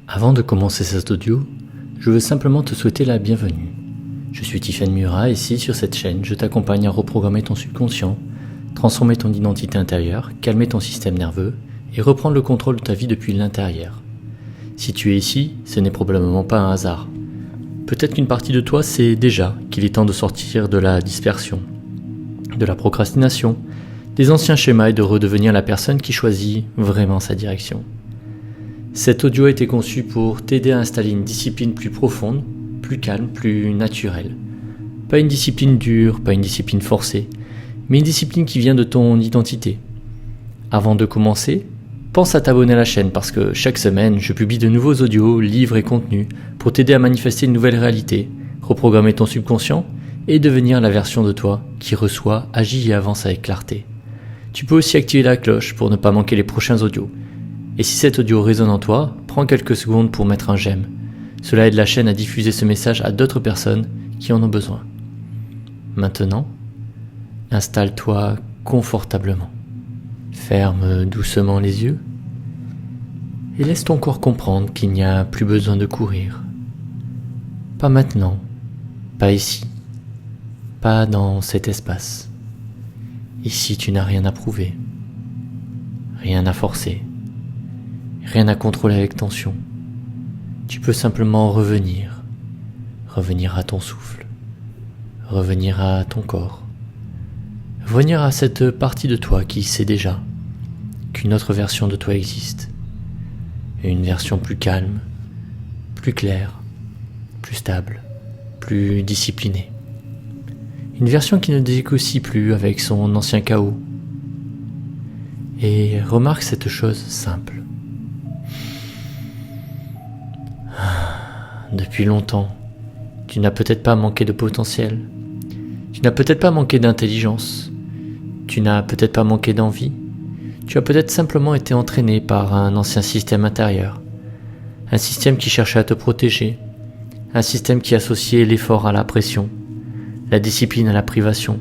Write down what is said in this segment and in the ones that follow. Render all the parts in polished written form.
Avant de commencer cet audio, je veux simplement te souhaiter la bienvenue. Je suis Tiffen Murat et ici sur cette chaîne, je t'accompagne à reprogrammer ton subconscient, transformer ton identité intérieure, calmer ton système nerveux et reprendre le contrôle de ta vie depuis l'intérieur. Si tu es ici, ce n'est probablement pas un hasard. Peut-être qu'une partie de toi sait déjà qu'il est temps de sortir de la dispersion, de la procrastination, des anciens schémas et de redevenir la personne qui choisit vraiment sa direction. Cet audio a été conçu pour t'aider à installer une discipline plus profonde, plus calme, plus naturelle. Pas une discipline dure, pas une discipline forcée, mais une discipline qui vient de ton identité. Avant de commencer, pense à t'abonner à la chaîne parce que chaque semaine, je publie de nouveaux audios, livres et contenus pour t'aider à manifester une nouvelle réalité, reprogrammer ton subconscient et devenir la version de toi qui reçoit, agit et avance avec clarté. Tu peux aussi activer la cloche pour ne pas manquer les prochains audios. Et si cet audio résonne en toi, prends quelques secondes pour mettre un j'aime. Cela aide la chaîne à diffuser ce message à d'autres personnes qui en ont besoin. Maintenant, installe-toi confortablement. Ferme doucement les yeux et laisse ton corps comprendre qu'il n'y a plus besoin de courir. Pas maintenant, pas ici, pas dans cet espace. Ici, tu n'as rien à prouver, rien à forcer, rien à contrôler avec tension. Tu peux simplement revenir à ton souffle, revenir à ton corps, revenir à cette partie de toi qui sait déjà qu'une autre version de toi existe. Une version plus calme, plus claire, plus stable, plus disciplinée. Une version qui ne dégocie plus avec son ancien chaos. Et remarque cette chose simple. Depuis longtemps, tu n'as peut-être pas manqué de potentiel. Tu n'as peut-être pas manqué d'intelligence. Tu n'as peut-être pas manqué d'envie. Tu as peut-être simplement été entraîné par un ancien système intérieur. Un système qui cherchait à te protéger. Un système qui associait l'effort à la pression, la discipline à la privation,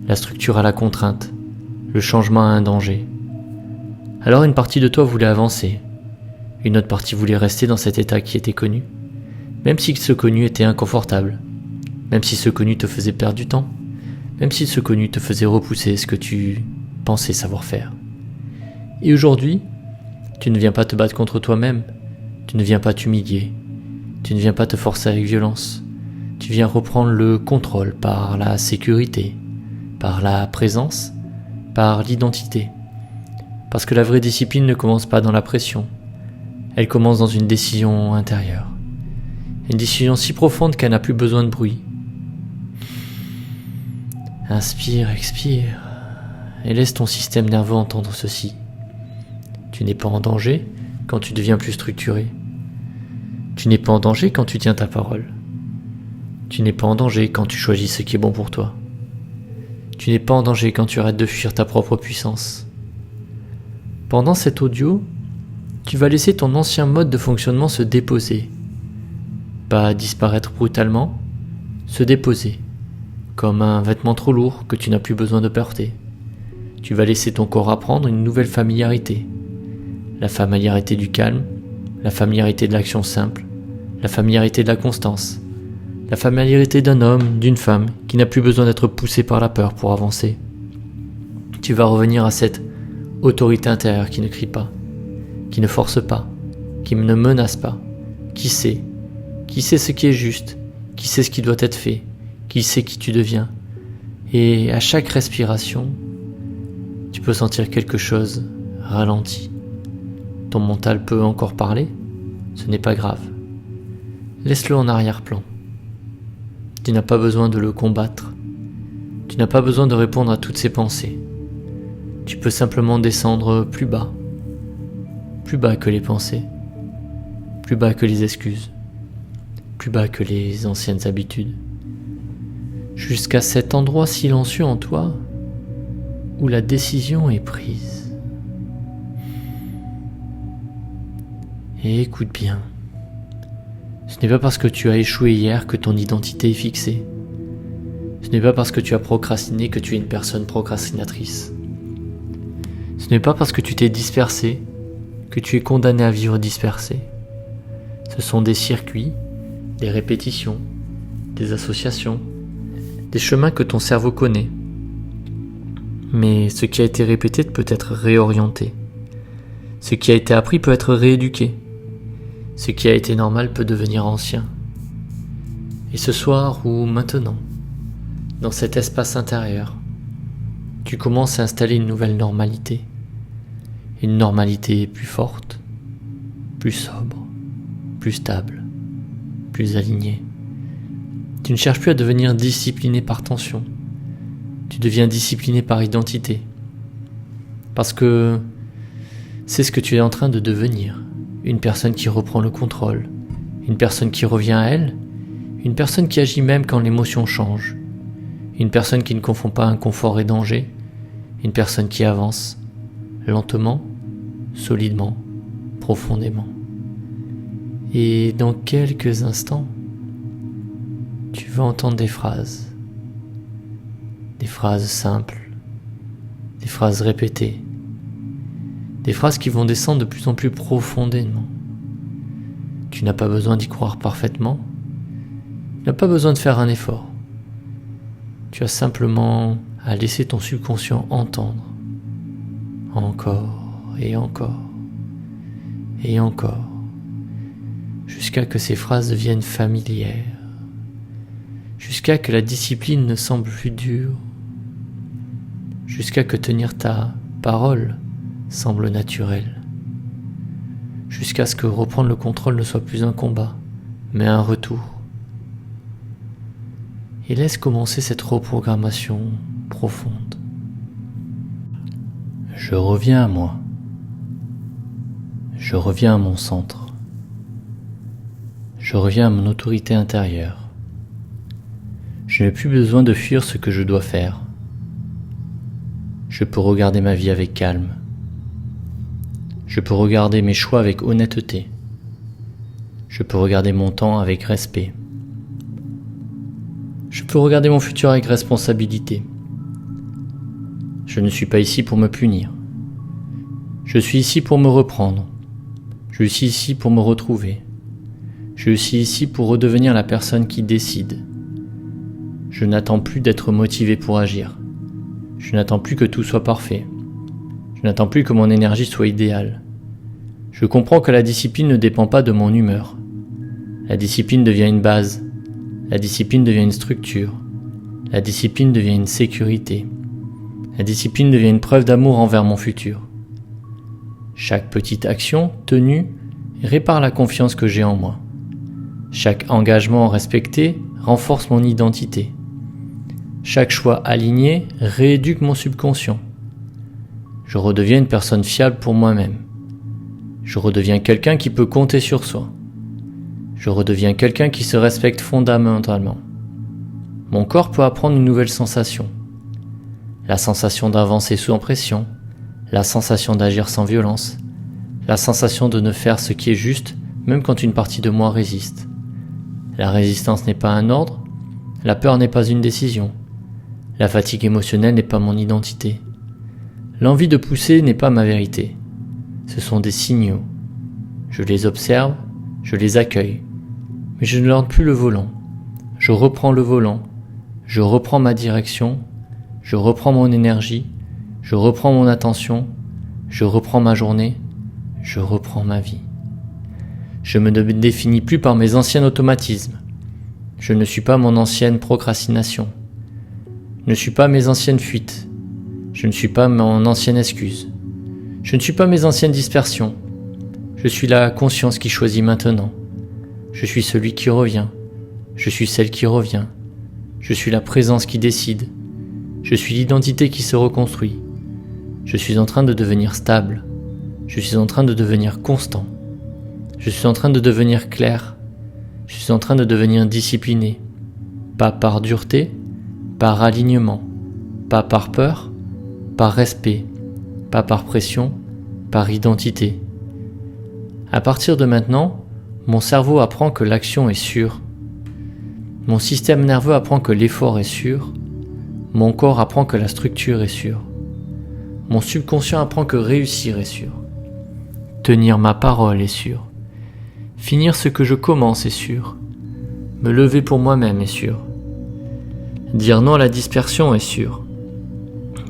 la structure à la contrainte, le changement à un danger. Alors une partie de toi voulait avancer. Une autre partie voulait rester dans cet état qui était connu. Même si ce connu était inconfortable. Même si ce connu te faisait perdre du temps. Même si ce connu te faisait repousser ce que tu pensais savoir faire. Et aujourd'hui, tu ne viens pas te battre contre toi-même. Tu ne viens pas t'humilier. Tu ne viens pas te forcer avec violence. Tu viens reprendre le contrôle par la sécurité, par la présence, par l'identité. Parce que la vraie discipline ne commence pas dans la pression. Elle commence dans une décision intérieure. Une décision si profonde qu'elle n'a plus besoin de bruit. Inspire, expire, et laisse ton système nerveux entendre ceci. Tu n'es pas en danger quand tu deviens plus structuré. Tu n'es pas en danger quand tu tiens ta parole. Tu n'es pas en danger quand tu choisis ce qui est bon pour toi. Tu n'es pas en danger quand tu arrêtes de fuir ta propre puissance. Pendant cet audio, tu vas laisser ton ancien mode de fonctionnement se déposer. Pas disparaître brutalement, se déposer, comme un vêtement trop lourd que tu n'as plus besoin de porter. Tu vas laisser ton corps apprendre une nouvelle familiarité. La familiarité du calme, la familiarité de l'action simple, la familiarité de la constance, la familiarité d'un homme, d'une femme qui n'a plus besoin d'être poussé par la peur pour avancer. Tu vas revenir à cette autorité intérieure qui ne crie pas, qui ne force pas, qui ne menace pas, qui sait ce qui est juste, qui sait ce qui doit être fait, qui sait qui tu deviens. Et à chaque respiration, tu peux sentir quelque chose ralenti. Ton mental peut encore parler, ce n'est pas grave. Laisse-le en arrière-plan. Tu n'as pas besoin de le combattre. Tu n'as pas besoin de répondre à toutes ses pensées. Tu peux simplement descendre plus bas que les pensées, plus bas que les excuses, plus bas que les anciennes habitudes, jusqu'à cet endroit silencieux en toi où la décision est prise. Et écoute bien, ce n'est pas parce que tu as échoué hier que ton identité est fixée. Ce n'est pas parce que tu as procrastiné que tu es une personne procrastinatrice. Ce n'est pas parce que tu t'es dispersé que tu es condamné à vivre dispersé. Ce sont des circuits, des répétitions, des associations, des chemins que ton cerveau connaît. Mais ce qui a été répété peut être réorienté. Ce qui a été appris peut être rééduqué. Ce qui a été normal peut devenir ancien. Et ce soir ou maintenant, dans cet espace intérieur, tu commences à installer une nouvelle normalité. Une normalité plus forte, plus sobre, plus stable, plus alignée. Tu ne cherches plus à devenir discipliné par tension. Tu deviens discipliné par identité. Parce que c'est ce que tu es en train de devenir. Une personne qui reprend le contrôle. Une personne qui revient à elle. Une personne qui agit même quand l'émotion change. Une personne qui ne confond pas inconfort et danger. Une personne qui avance lentement, solidement, profondément. Et dans quelques instants, tu vas entendre des phrases simples, des phrases répétées, des phrases qui vont descendre de plus en plus profondément. Tu n'as pas besoin d'y croire parfaitement, tu n'as pas besoin de faire un effort. Tu as simplement à laisser ton subconscient entendre, encore et encore, et encore, jusqu'à que ces phrases deviennent familières, jusqu'à que la discipline ne semble plus dure, jusqu'à que tenir ta parole semble naturel, jusqu'à ce que reprendre le contrôle ne soit plus un combat, mais un retour. Et laisse commencer cette reprogrammation profonde. Je reviens à moi. Je reviens à mon centre. Je reviens à mon autorité intérieure. Je n'ai plus besoin de fuir ce que je dois faire. Je peux regarder ma vie avec calme. Je peux regarder mes choix avec honnêteté. Je peux regarder mon temps avec respect. Je peux regarder mon futur avec responsabilité. Je ne suis pas ici pour me punir. Je suis ici pour me reprendre. Je suis ici pour me retrouver. Je suis ici pour redevenir la personne qui décide. Je n'attends plus d'être motivé pour agir. Je n'attends plus que tout soit parfait. Je n'attends plus que mon énergie soit idéale. Je comprends que la discipline ne dépend pas de mon humeur. La discipline devient une base. La discipline devient une structure. La discipline devient une sécurité. La discipline devient une preuve d'amour envers mon futur. Chaque petite action tenue répare la confiance que j'ai en moi. Chaque engagement respecté renforce mon identité. Chaque choix aligné rééduque mon subconscient. Je redeviens une personne fiable pour moi-même. Je redeviens quelqu'un qui peut compter sur soi. Je redeviens quelqu'un qui se respecte fondamentalement. Mon corps peut apprendre une nouvelle sensation. La sensation d'avancer sous pression, la sensation d'agir sans violence, la sensation de ne faire ce qui est juste même quand une partie de moi résiste. La résistance n'est pas un ordre, la peur n'est pas une décision, la fatigue émotionnelle n'est pas mon identité. L'envie de pousser n'est pas ma vérité. Ce sont des signaux. Je les observe, je les accueille, mais je ne lorde plus le volant. Je reprends le volant, je reprends ma direction, je reprends mon énergie, je reprends mon attention, je reprends ma journée, je reprends ma vie. Je me définis plus par mes anciens automatismes. Je ne suis pas mon ancienne procrastination. Je ne suis pas mes anciennes fuites. Je ne suis pas mon ancienne excuse. Je ne suis pas mes anciennes dispersions. Je suis la conscience qui choisit maintenant. Je suis celui qui revient. Je suis celle qui revient. Je suis la présence qui décide. Je suis l'identité qui se reconstruit. Je suis en train de devenir stable. Je suis en train de devenir constant. Je suis en train de devenir clair. Je suis en train de devenir discipliné. Pas par dureté, par alignement. Pas par peur, par respect. Pas par pression, par identité. À partir de maintenant, mon cerveau apprend que l'action est sûre. Mon système nerveux apprend que l'effort est sûr. Mon corps apprend que la structure est sûre. Mon subconscient apprend que réussir est sûr. Tenir ma parole est sûr. Finir ce que je commence est sûr. Me lever pour moi-même est sûr. Dire non à la dispersion est sûr.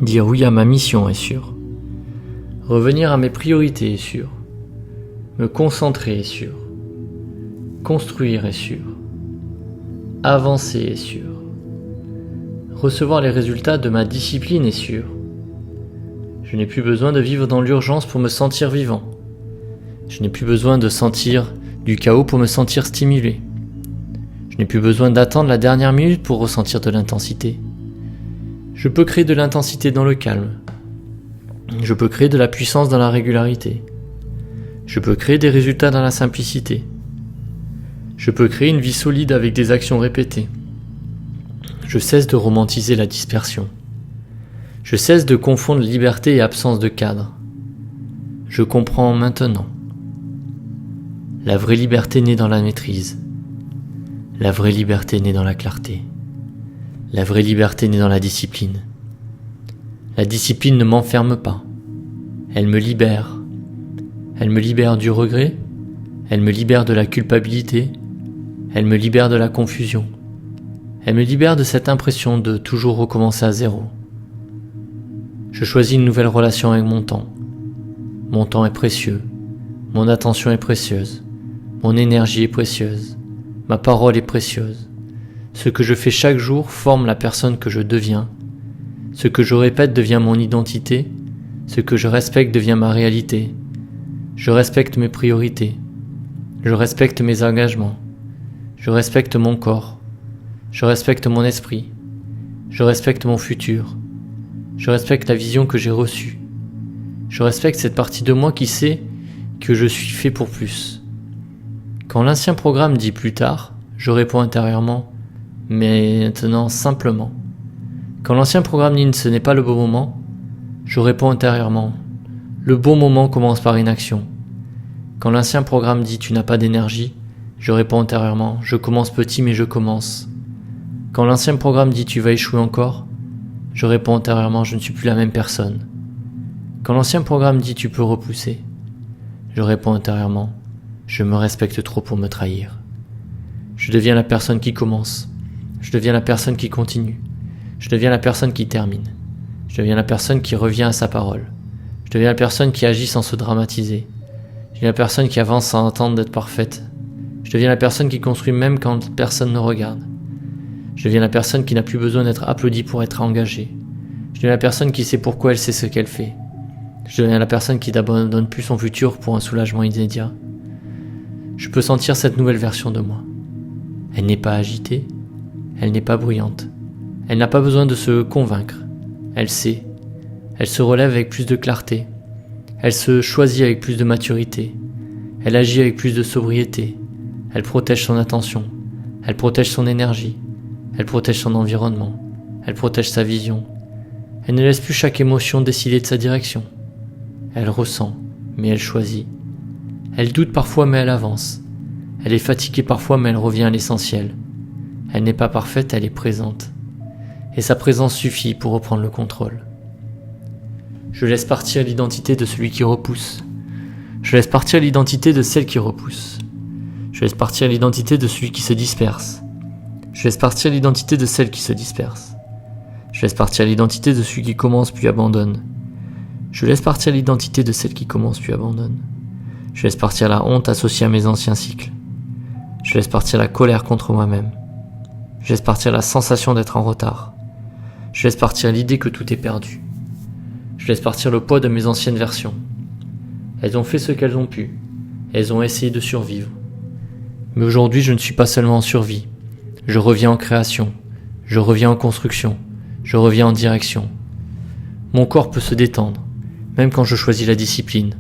Dire oui à ma mission est sûr. Revenir à mes priorités est sûr. Me concentrer est sûr. Construire est sûr. Avancer est sûr. Recevoir les résultats de ma discipline est sûr. Je n'ai plus besoin de vivre dans l'urgence pour me sentir vivant. Je n'ai plus besoin de sentir du chaos pour me sentir stimulé. Je n'ai plus besoin d'attendre la dernière minute pour ressentir de l'intensité. Je peux créer de l'intensité dans le calme. Je peux créer de la puissance dans la régularité. Je peux créer des résultats dans la simplicité. Je peux créer une vie solide avec des actions répétées. Je cesse de romantiser la dispersion. Je cesse de confondre liberté et absence de cadre. Je comprends maintenant. La vraie liberté naît dans la maîtrise. La vraie liberté naît dans la clarté. La vraie liberté naît dans la discipline. La discipline ne m'enferme pas. Elle me libère. Elle me libère du regret. Elle me libère de la culpabilité. Elle me libère de la confusion. Elle me libère de cette impression de toujours recommencer à zéro. Je choisis une nouvelle relation avec mon temps. Mon temps est précieux. Mon attention est précieuse. Mon énergie est précieuse. Ma parole est précieuse. Ce que je fais chaque jour forme la personne que je deviens. Ce que je répète devient mon identité. Ce que je respecte devient ma réalité. Je respecte mes priorités. Je respecte mes engagements. Je respecte mon corps. Je respecte mon esprit. Je respecte mon futur. Je respecte la vision que j'ai reçue. Je respecte cette partie de moi qui sait que je suis fait pour plus. Quand l'ancien programme dit plus tard, je réponds intérieurement, mais maintenant simplement. Quand l'ancien programme dit ce n'est pas le bon moment, je réponds intérieurement, le bon moment commence par inaction. Quand l'ancien programme dit tu n'as pas d'énergie, je réponds intérieurement, je commence petit mais je commence. Quand l'ancien programme dit tu vas échouer encore, je réponds intérieurement, je ne suis plus la même personne. Quand l'ancien programme dit tu peux repousser, je réponds intérieurement, je me respecte trop pour me trahir. Je deviens la personne qui commence. Je deviens la personne qui continue. Je deviens la personne qui termine. Je deviens la personne qui revient à sa parole. Je deviens la personne qui agit sans se dramatiser. Je deviens la personne qui avance sans attendre d'être parfaite. Je deviens la personne qui construit même quand personne ne regarde. Je deviens la personne qui n'a plus besoin d'être applaudie pour être engagée. Je deviens la personne qui sait pourquoi elle sait ce qu'elle fait. Je deviens la personne qui n'abandonne plus son futur pour un soulagement immédiat. Je peux sentir cette nouvelle version de moi. Elle n'est pas agitée, elle n'est pas bruyante. Elle n'a pas besoin de se convaincre. Elle sait. Elle se relève avec plus de clarté. Elle se choisit avec plus de maturité. Elle agit avec plus de sobriété. Elle protège son attention. Elle protège son énergie. Elle protège son environnement. Elle protège sa vision. Elle ne laisse plus chaque émotion décider de sa direction. Elle ressent, mais elle choisit. Elle doute parfois, mais elle avance. Elle est fatiguée parfois, mais elle revient à l'essentiel. Elle n'est pas parfaite, elle est présente. Et sa présence suffit pour reprendre le contrôle. Je laisse partir l'identité de celui qui repousse. Je laisse partir l'identité de celle qui repousse. Je laisse partir l'identité de celui qui se disperse. Je laisse partir l'identité de celle qui se disperse. Je laisse partir l'identité de celui qui commence puis abandonne. Je laisse partir l'identité de celle qui commence puis abandonne. Je laisse partir la honte associée à mes anciens cycles. Je laisse partir la colère contre moi-même. Je laisse partir la sensation d'être en retard. Je laisse partir l'idée que tout est perdu. Je laisse partir le poids de mes anciennes versions. Elles ont fait ce qu'elles ont pu. Elles ont essayé de survivre. Mais aujourd'hui, je ne suis pas seulement en survie. Je reviens en création. Je reviens en construction. Je reviens en direction. Mon corps peut se détendre, même quand je choisis la discipline.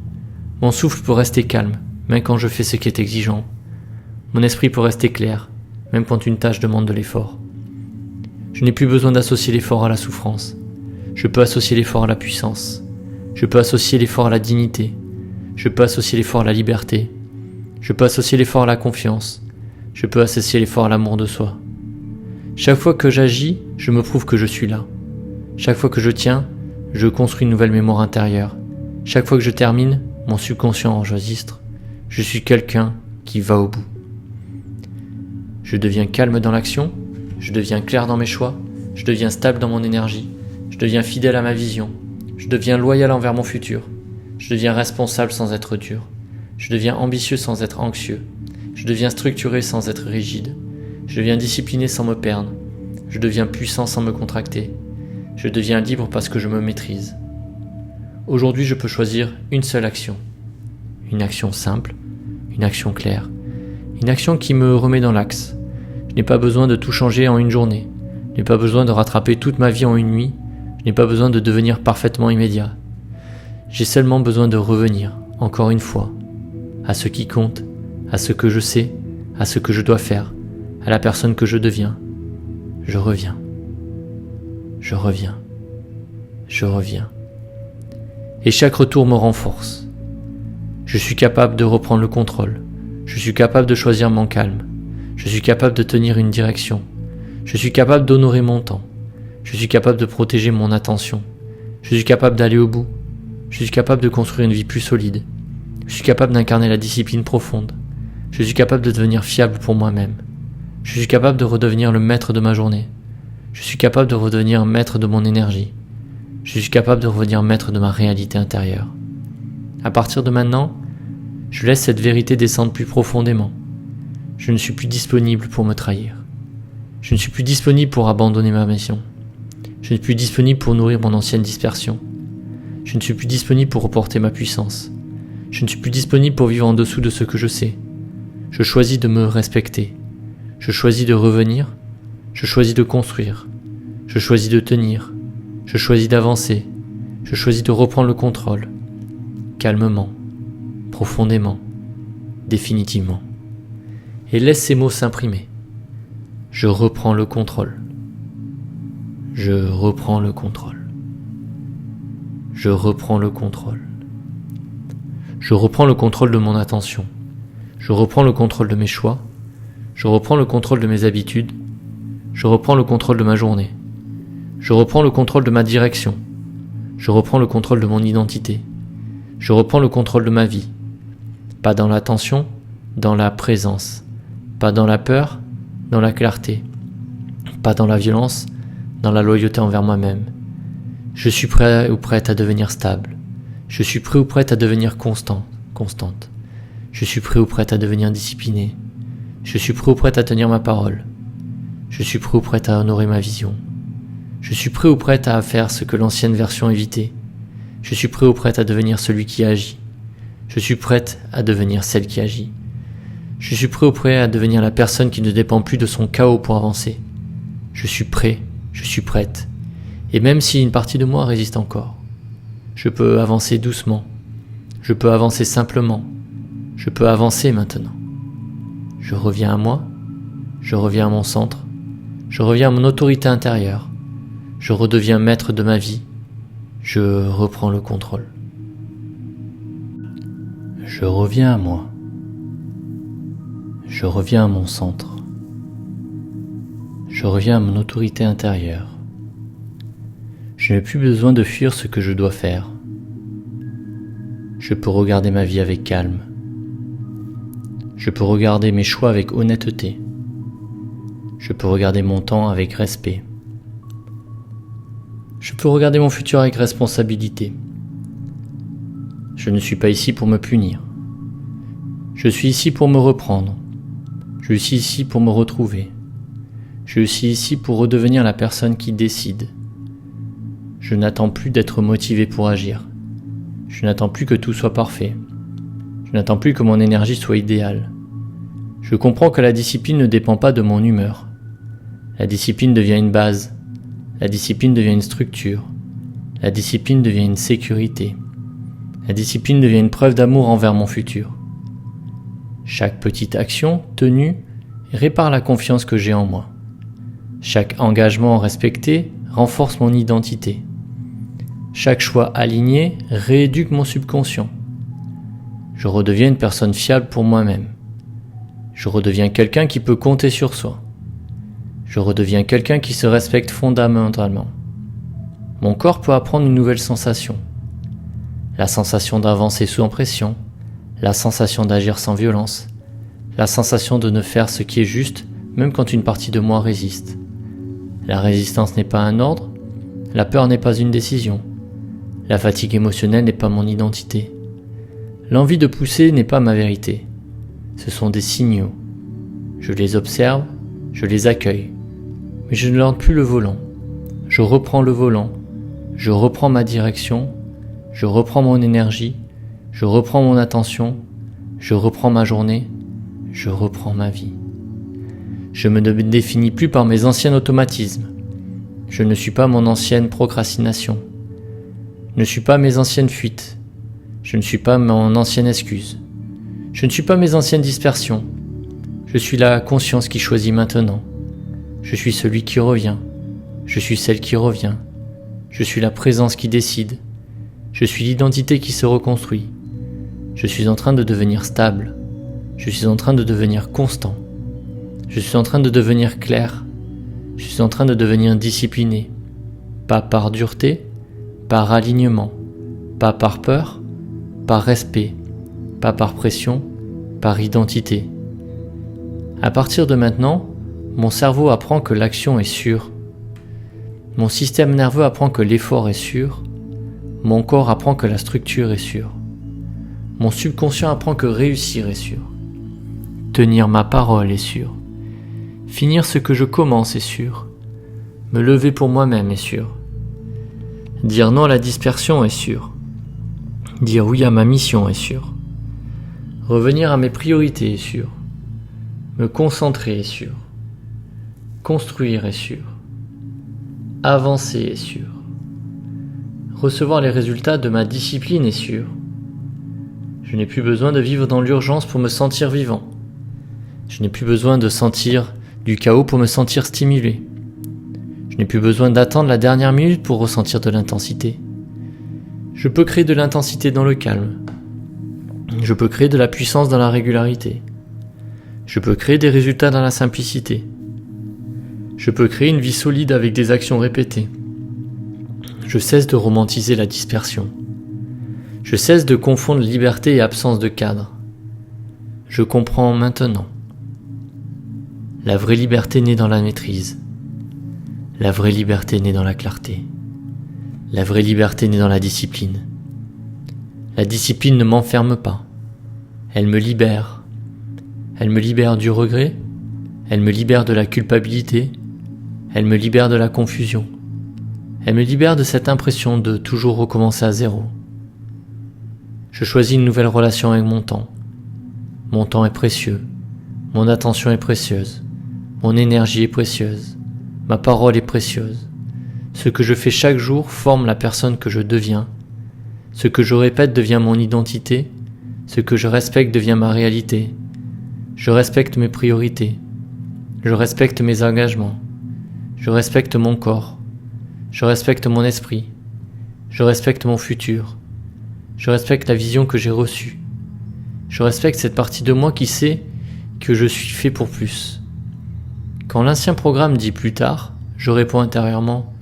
Mon souffle peut rester calme, même quand je fais ce qui est exigeant. Mon esprit peut rester clair, même quand une tâche demande de l'effort. Je n'ai plus besoin d'associer l'effort à la souffrance. Je peux associer l'effort à la puissance. Je peux associer l'effort à la dignité. Je peux associer l'effort à la liberté. Je peux associer l'effort à la confiance. Je peux associer l'effort à l'amour de soi. Chaque fois que j'agis, je me prouve que je suis là. Chaque fois que je tiens, je construis une nouvelle mémoire intérieure. Chaque fois que je termine, mon subconscient enregistre. Je suis quelqu'un qui va au bout. Je deviens calme dans l'action, je deviens clair dans mes choix, je deviens stable dans mon énergie, je deviens fidèle à ma vision, je deviens loyal envers mon futur, je deviens responsable sans être dur, je deviens ambitieux sans être anxieux, je deviens structuré sans être rigide, je deviens discipliné sans me perdre, je deviens puissant sans me contracter, je deviens libre parce que je me maîtrise. Aujourd'hui, je peux choisir une seule action. Une action simple, une action claire, une action qui me remet dans l'axe. Je n'ai pas besoin de tout changer en une journée. Je n'ai pas besoin de rattraper toute ma vie en une nuit. Je n'ai pas besoin de devenir parfaitement immédiat. J'ai seulement besoin de revenir, encore une fois, à ce qui compte, à ce que je sais, à ce que je dois faire, à la personne que je deviens. Je reviens. Je reviens. Je reviens. Et chaque retour me renforce. Je suis capable de reprendre le contrôle. Je suis capable de choisir mon calme. Je suis capable de tenir une direction. Je suis capable d'honorer mon temps. Je suis capable de protéger mon attention. Je suis capable d'aller au bout. Je suis capable de construire une vie plus solide. Je suis capable d'incarner la discipline profonde. Je suis capable de devenir fiable pour moi-même. Je suis capable de redevenir le maître de ma journée. Je suis capable de redevenir maître de mon énergie. Je suis capable de redevenir maître de ma réalité intérieure. À partir de maintenant, je laisse cette vérité descendre plus profondément. Je ne suis plus disponible pour me trahir. Je ne suis plus disponible pour abandonner ma mission. Je ne suis plus disponible pour nourrir mon ancienne dispersion. Je ne suis plus disponible pour reporter ma puissance. Je ne suis plus disponible pour vivre en dessous de ce que je sais. Je choisis de me respecter. Je choisis de revenir. Je choisis de construire. Je choisis de tenir. Je choisis d'avancer. Je choisis de reprendre le contrôle. Calmement, profondément, définitivement. Et laisse ces mots s'imprimer. Je reprends le contrôle. Je reprends le contrôle. Je reprends le contrôle. Je reprends le contrôle de mon attention. Je reprends le contrôle de mes choix. Je reprends le contrôle de mes habitudes. Je reprends le contrôle de ma journée. Je reprends le contrôle de ma direction. Je reprends le contrôle de mon identité. Je reprends le contrôle de ma vie. Pas dans l'attention, dans la présence. Pas dans la peur, dans la clarté. Pas dans la violence, dans la loyauté envers moi-même. Je suis prêt ou prête à devenir stable. Je suis prêt ou prête à devenir constante. Je suis prêt ou prête à devenir discipliné. Je suis prêt ou prête à tenir ma parole. Je suis prêt ou prête à honorer ma vision. Je suis prêt ou prête à faire ce que l'ancienne version évitait. Je suis prêt ou prête à devenir celui qui agit. Je suis prête à devenir celle qui agit. Je suis prêt ou prêt à devenir la personne qui ne dépend plus de son chaos pour avancer. Je suis prêt, je suis prête. Et même si une partie de moi résiste encore, je peux avancer doucement. Je peux avancer simplement. Je peux avancer maintenant. Je reviens à moi. Je reviens à mon centre. Je reviens à mon autorité intérieure. Je redeviens maître de ma vie. Je reprends le contrôle. Je reviens à moi. Je reviens à mon centre. Je reviens à mon autorité intérieure. Je n'ai plus besoin de fuir ce que je dois faire. Je peux regarder ma vie avec calme. Je peux regarder mes choix avec honnêteté. Je peux regarder mon temps avec respect. Je peux regarder mon futur avec responsabilité. Je ne suis pas ici pour me punir. Je suis ici pour me reprendre. Je suis ici pour me retrouver. Je suis ici pour redevenir la personne qui décide. Je n'attends plus d'être motivé pour agir. Je n'attends plus que tout soit parfait. Je n'attends plus que mon énergie soit idéale. Je comprends que la discipline ne dépend pas de mon humeur. La discipline devient une base. La discipline devient une structure. La discipline devient une sécurité. La discipline devient une preuve d'amour envers mon futur. Chaque petite action tenue répare la confiance que j'ai en moi. Chaque engagement respecté renforce mon identité. Chaque choix aligné rééduque mon subconscient. Je redeviens une personne fiable pour moi-même. Je redeviens quelqu'un qui peut compter sur soi. Je redeviens quelqu'un qui se respecte fondamentalement. Mon corps peut apprendre une nouvelle sensation. La sensation d'avancer sous pression, la sensation d'agir sans violence, La sensation de ne faire ce qui est juste, même quand une partie de moi résiste. La résistance n'est pas un ordre, la peur n'est pas une décision. La fatigue émotionnelle n'est pas mon identité. L'envie de pousser n'est pas ma vérité. Ce sont des signaux. Je les observe, je les accueille. Mais je ne lance plus le volant. Je reprends le volant. Je reprends ma direction. Je reprends mon énergie. Je reprends mon attention. Je reprends ma journée. Je reprends ma vie. Je me définis plus par mes anciens automatismes. Je ne suis pas mon ancienne procrastination. Je ne suis pas mes anciennes fuites. Je ne suis pas mon ancienne excuse. Je ne suis pas mes anciennes dispersions. Je suis la conscience qui choisit maintenant. Je suis celui qui revient. Je suis celle qui revient. Je suis la présence qui décide. Je suis l'identité qui se reconstruit. Je suis en train de devenir stable. Je suis en train de devenir constant. Je suis en train de devenir clair. Je suis en train de devenir discipliné. Pas par dureté, par alignement. Pas par peur, par respect. Pas par pression, par identité. À partir de maintenant, mon cerveau apprend que l'action est sûre. Mon système nerveux apprend que l'effort est sûr. Mon corps apprend que la structure est sûre. Mon subconscient apprend que réussir est sûr. Tenir ma parole est sûr. Finir ce que je commence est sûr. Me lever pour moi-même est sûr. Dire non à la dispersion est sûr. Dire oui à ma mission est sûr. Revenir à mes priorités est sûr. Me concentrer est sûr. Construire est sûr. Avancer est sûr. Recevoir les résultats de ma discipline est sûr. Je n'ai plus besoin de vivre dans l'urgence pour me sentir vivant. Je n'ai plus besoin de sentir du chaos pour me sentir stimulé. Je n'ai plus besoin d'attendre la dernière minute pour ressentir de l'intensité. Je peux créer de l'intensité dans le calme. Je peux créer de la puissance dans la régularité. Je peux créer des résultats dans la simplicité. Je peux créer une vie solide avec des actions répétées. Je cesse de romantiser la dispersion. Je cesse de confondre liberté et absence de cadre. Je comprends maintenant. La vraie liberté naît dans la maîtrise. La vraie liberté naît dans la clarté. La vraie liberté naît dans la discipline. La discipline ne m'enferme pas. Elle me libère. Elle me libère du regret. Elle me libère de la culpabilité. Elle me libère de la confusion. Elle me libère de cette impression de toujours recommencer à zéro. Je choisis une nouvelle relation avec mon temps. Mon temps est précieux. Mon attention est précieuse. Mon énergie est précieuse. Ma parole est précieuse. Ce que je fais chaque jour forme la personne que je deviens. Ce que je répète devient mon identité. Ce que je respecte devient ma réalité. Je respecte mes priorités. Je respecte mes engagements. Je respecte mon corps. Je respecte mon esprit. Je respecte mon futur. Je respecte la vision que j'ai reçue. Je respecte cette partie de moi qui sait que je suis fait pour plus. Quand l'ancien programme dit plus tard, je réponds intérieurement,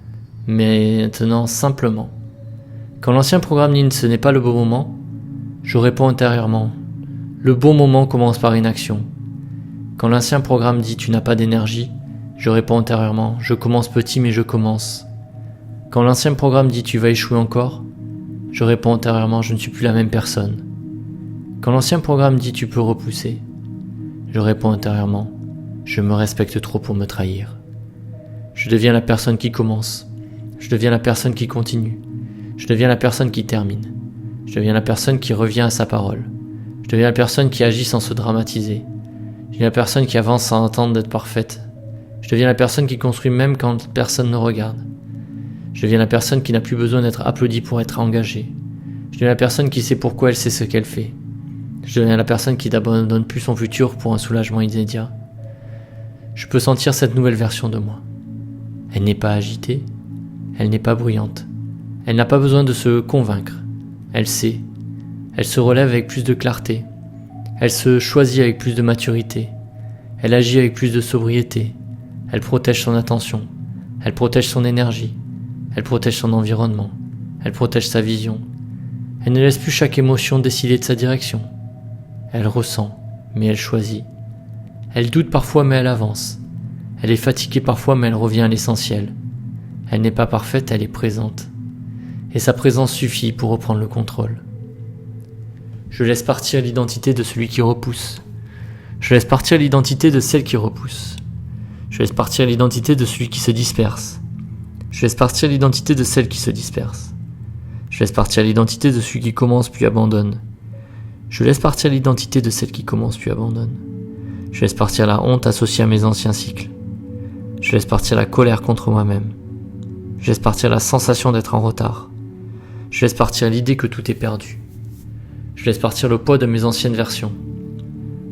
mais maintenant simplement. Quand l'ancien programme dit ce n'est pas le bon moment, je réponds intérieurement, le bon moment commence par une action. Quand l'ancien programme dit tu n'as pas d'énergie, je réponds intérieurement, je commence petit mais je commence. Quand l'ancien programme dit tu vas échouer encore, je réponds intérieurement, je ne suis plus la même personne. Quand l'ancien programme dit tu peux repousser, je réponds intérieurement, je me respecte trop pour me trahir. Je deviens la personne qui commence. Je deviens la personne qui continue. Je deviens la personne qui termine. Je deviens la personne qui revient à sa parole. Je deviens la personne qui agit sans se dramatiser. Je deviens la personne qui avance sans attendre d'être parfaite. Je deviens la personne qui construit même quand personne ne regarde. Je deviens la personne qui n'a plus besoin d'être applaudie pour être engagée. Je deviens la personne qui sait pourquoi elle sait ce qu'elle fait. Je deviens la personne qui n'abandonne plus son futur pour un soulagement immédiat. Je peux sentir cette nouvelle version de moi. Elle n'est pas agitée, elle n'est pas bruyante. Elle n'a pas besoin de se convaincre. Elle sait. Elle se relève avec plus de clarté. Elle se choisit avec plus de maturité. Elle agit avec plus de sobriété. Elle protège son attention. Elle protège son énergie. Elle protège son environnement. Elle protège sa vision. Elle ne laisse plus chaque émotion décider de sa direction. Elle ressent, mais elle choisit. Elle doute parfois mais elle avance. Elle est fatiguée parfois mais elle revient à l'essentiel. Elle n'est pas parfaite, elle est présente. Et sa présence suffit pour reprendre le contrôle. Je laisse partir l'identité de celui qui repousse. Je laisse partir l'identité de celle qui repousse. Je laisse partir l'identité de celui qui se disperse. Je laisse partir l'identité de celle qui se disperse. Je laisse partir l'identité de celui qui commence puis abandonne. Je laisse partir l'identité de celle qui commence puis abandonne. Je laisse partir la honte associée à mes anciens cycles. Je laisse partir la colère contre moi-même. Je laisse partir la sensation d'être en retard. Je laisse partir l'idée que tout est perdu. Je laisse partir le poids de mes anciennes versions.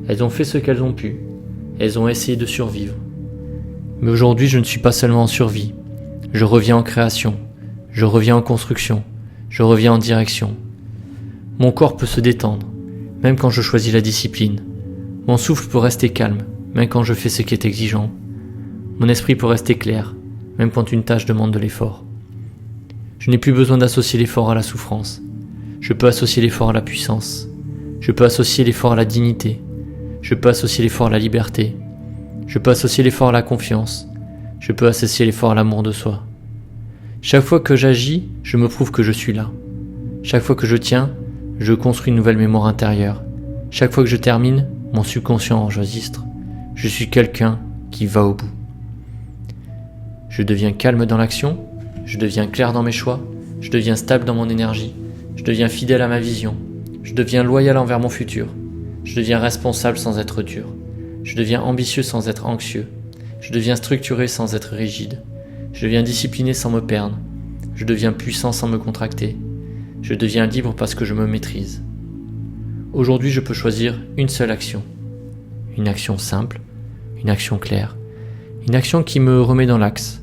Elles ont fait ce qu'elles ont pu. Elles ont essayé de survivre. Mais aujourd'hui, je ne suis pas seulement en survie. Je reviens en création. Je reviens en construction. Je reviens en direction. Mon corps peut se détendre, même quand je choisis la discipline. Mon souffle peut rester calme, même quand je fais ce qui est exigeant. Mon esprit peut rester clair, même quand une tâche demande de l'effort. Je n'ai plus besoin d'associer l'effort à la souffrance. Je peux associer l'effort à la puissance. Je peux associer l'effort à la dignité. Je peux associer l'effort à la liberté. Je peux associer l'effort à la confiance. Je peux associer l'effort à l'amour de soi. Chaque fois que j'agis, je me prouve que je suis là. Chaque fois que je tiens, je construis une nouvelle mémoire intérieure. Chaque fois que je termine, mon subconscient enregistre. Je suis quelqu'un qui va au bout. Je deviens calme dans l'action. Je deviens clair dans mes choix. Je deviens stable dans mon énergie. Je deviens fidèle à ma vision. Je deviens loyal envers mon futur. Je deviens responsable sans être dur. Je deviens ambitieux sans être anxieux. Je deviens structuré sans être rigide. Je deviens discipliné sans me perdre. Je deviens puissant sans me contracter. Je deviens libre parce que je me maîtrise. Aujourd'hui, je peux choisir une seule action. Une action simple, une action claire, une action qui me remet dans l'axe.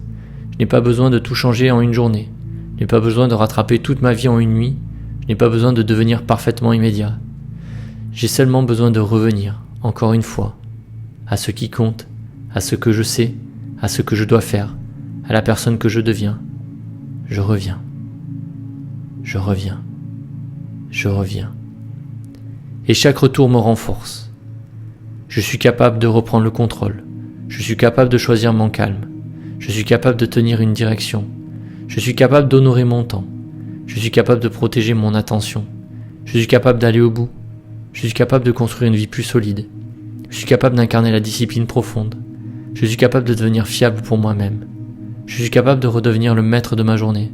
Je n'ai pas besoin de tout changer en une journée. Je n'ai pas besoin de rattraper toute ma vie en une nuit. Je n'ai pas besoin de devenir parfaitement immédiat. J'ai seulement besoin de revenir, encore une fois, à ce qui compte, à ce que je sais, à ce que je dois faire, à la personne que je deviens. Je reviens. Je reviens. Je reviens. Et chaque retour me renforce. Je suis capable de reprendre le contrôle. Je suis capable de choisir mon calme. Je suis capable de tenir une direction. Je suis capable d'honorer mon temps. Je suis capable de protéger mon attention. Je suis capable d'aller au bout. Je suis capable de construire une vie plus solide. Je suis capable d'incarner la discipline profonde. Je suis capable de devenir fiable pour moi-même. Je suis capable de redevenir le maître de ma journée.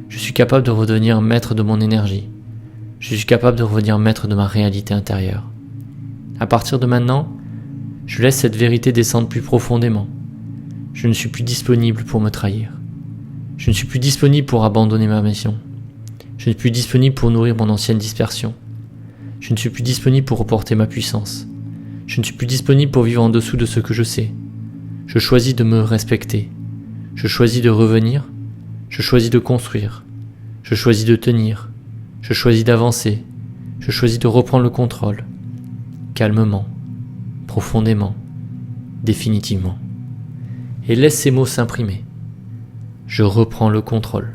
Je suis capable de redevenir maître de mon énergie. Je suis capable de redevenir maître de ma réalité intérieure. À partir de maintenant, je laisse cette vérité descendre plus profondément. Je ne suis plus disponible pour me trahir. Je ne suis plus disponible pour abandonner ma mission. Je ne suis plus disponible pour nourrir mon ancienne dispersion. Je ne suis plus disponible pour reporter ma puissance. Je ne suis plus disponible pour vivre en dessous de ce que je sais. Je choisis de me respecter. Je choisis de revenir. Je choisis de construire. Je choisis de tenir. Je choisis d'avancer. Je choisis de reprendre le contrôle. Calmement. Profondément. Définitivement. Et laisse ces mots s'imprimer. Je reprends le contrôle.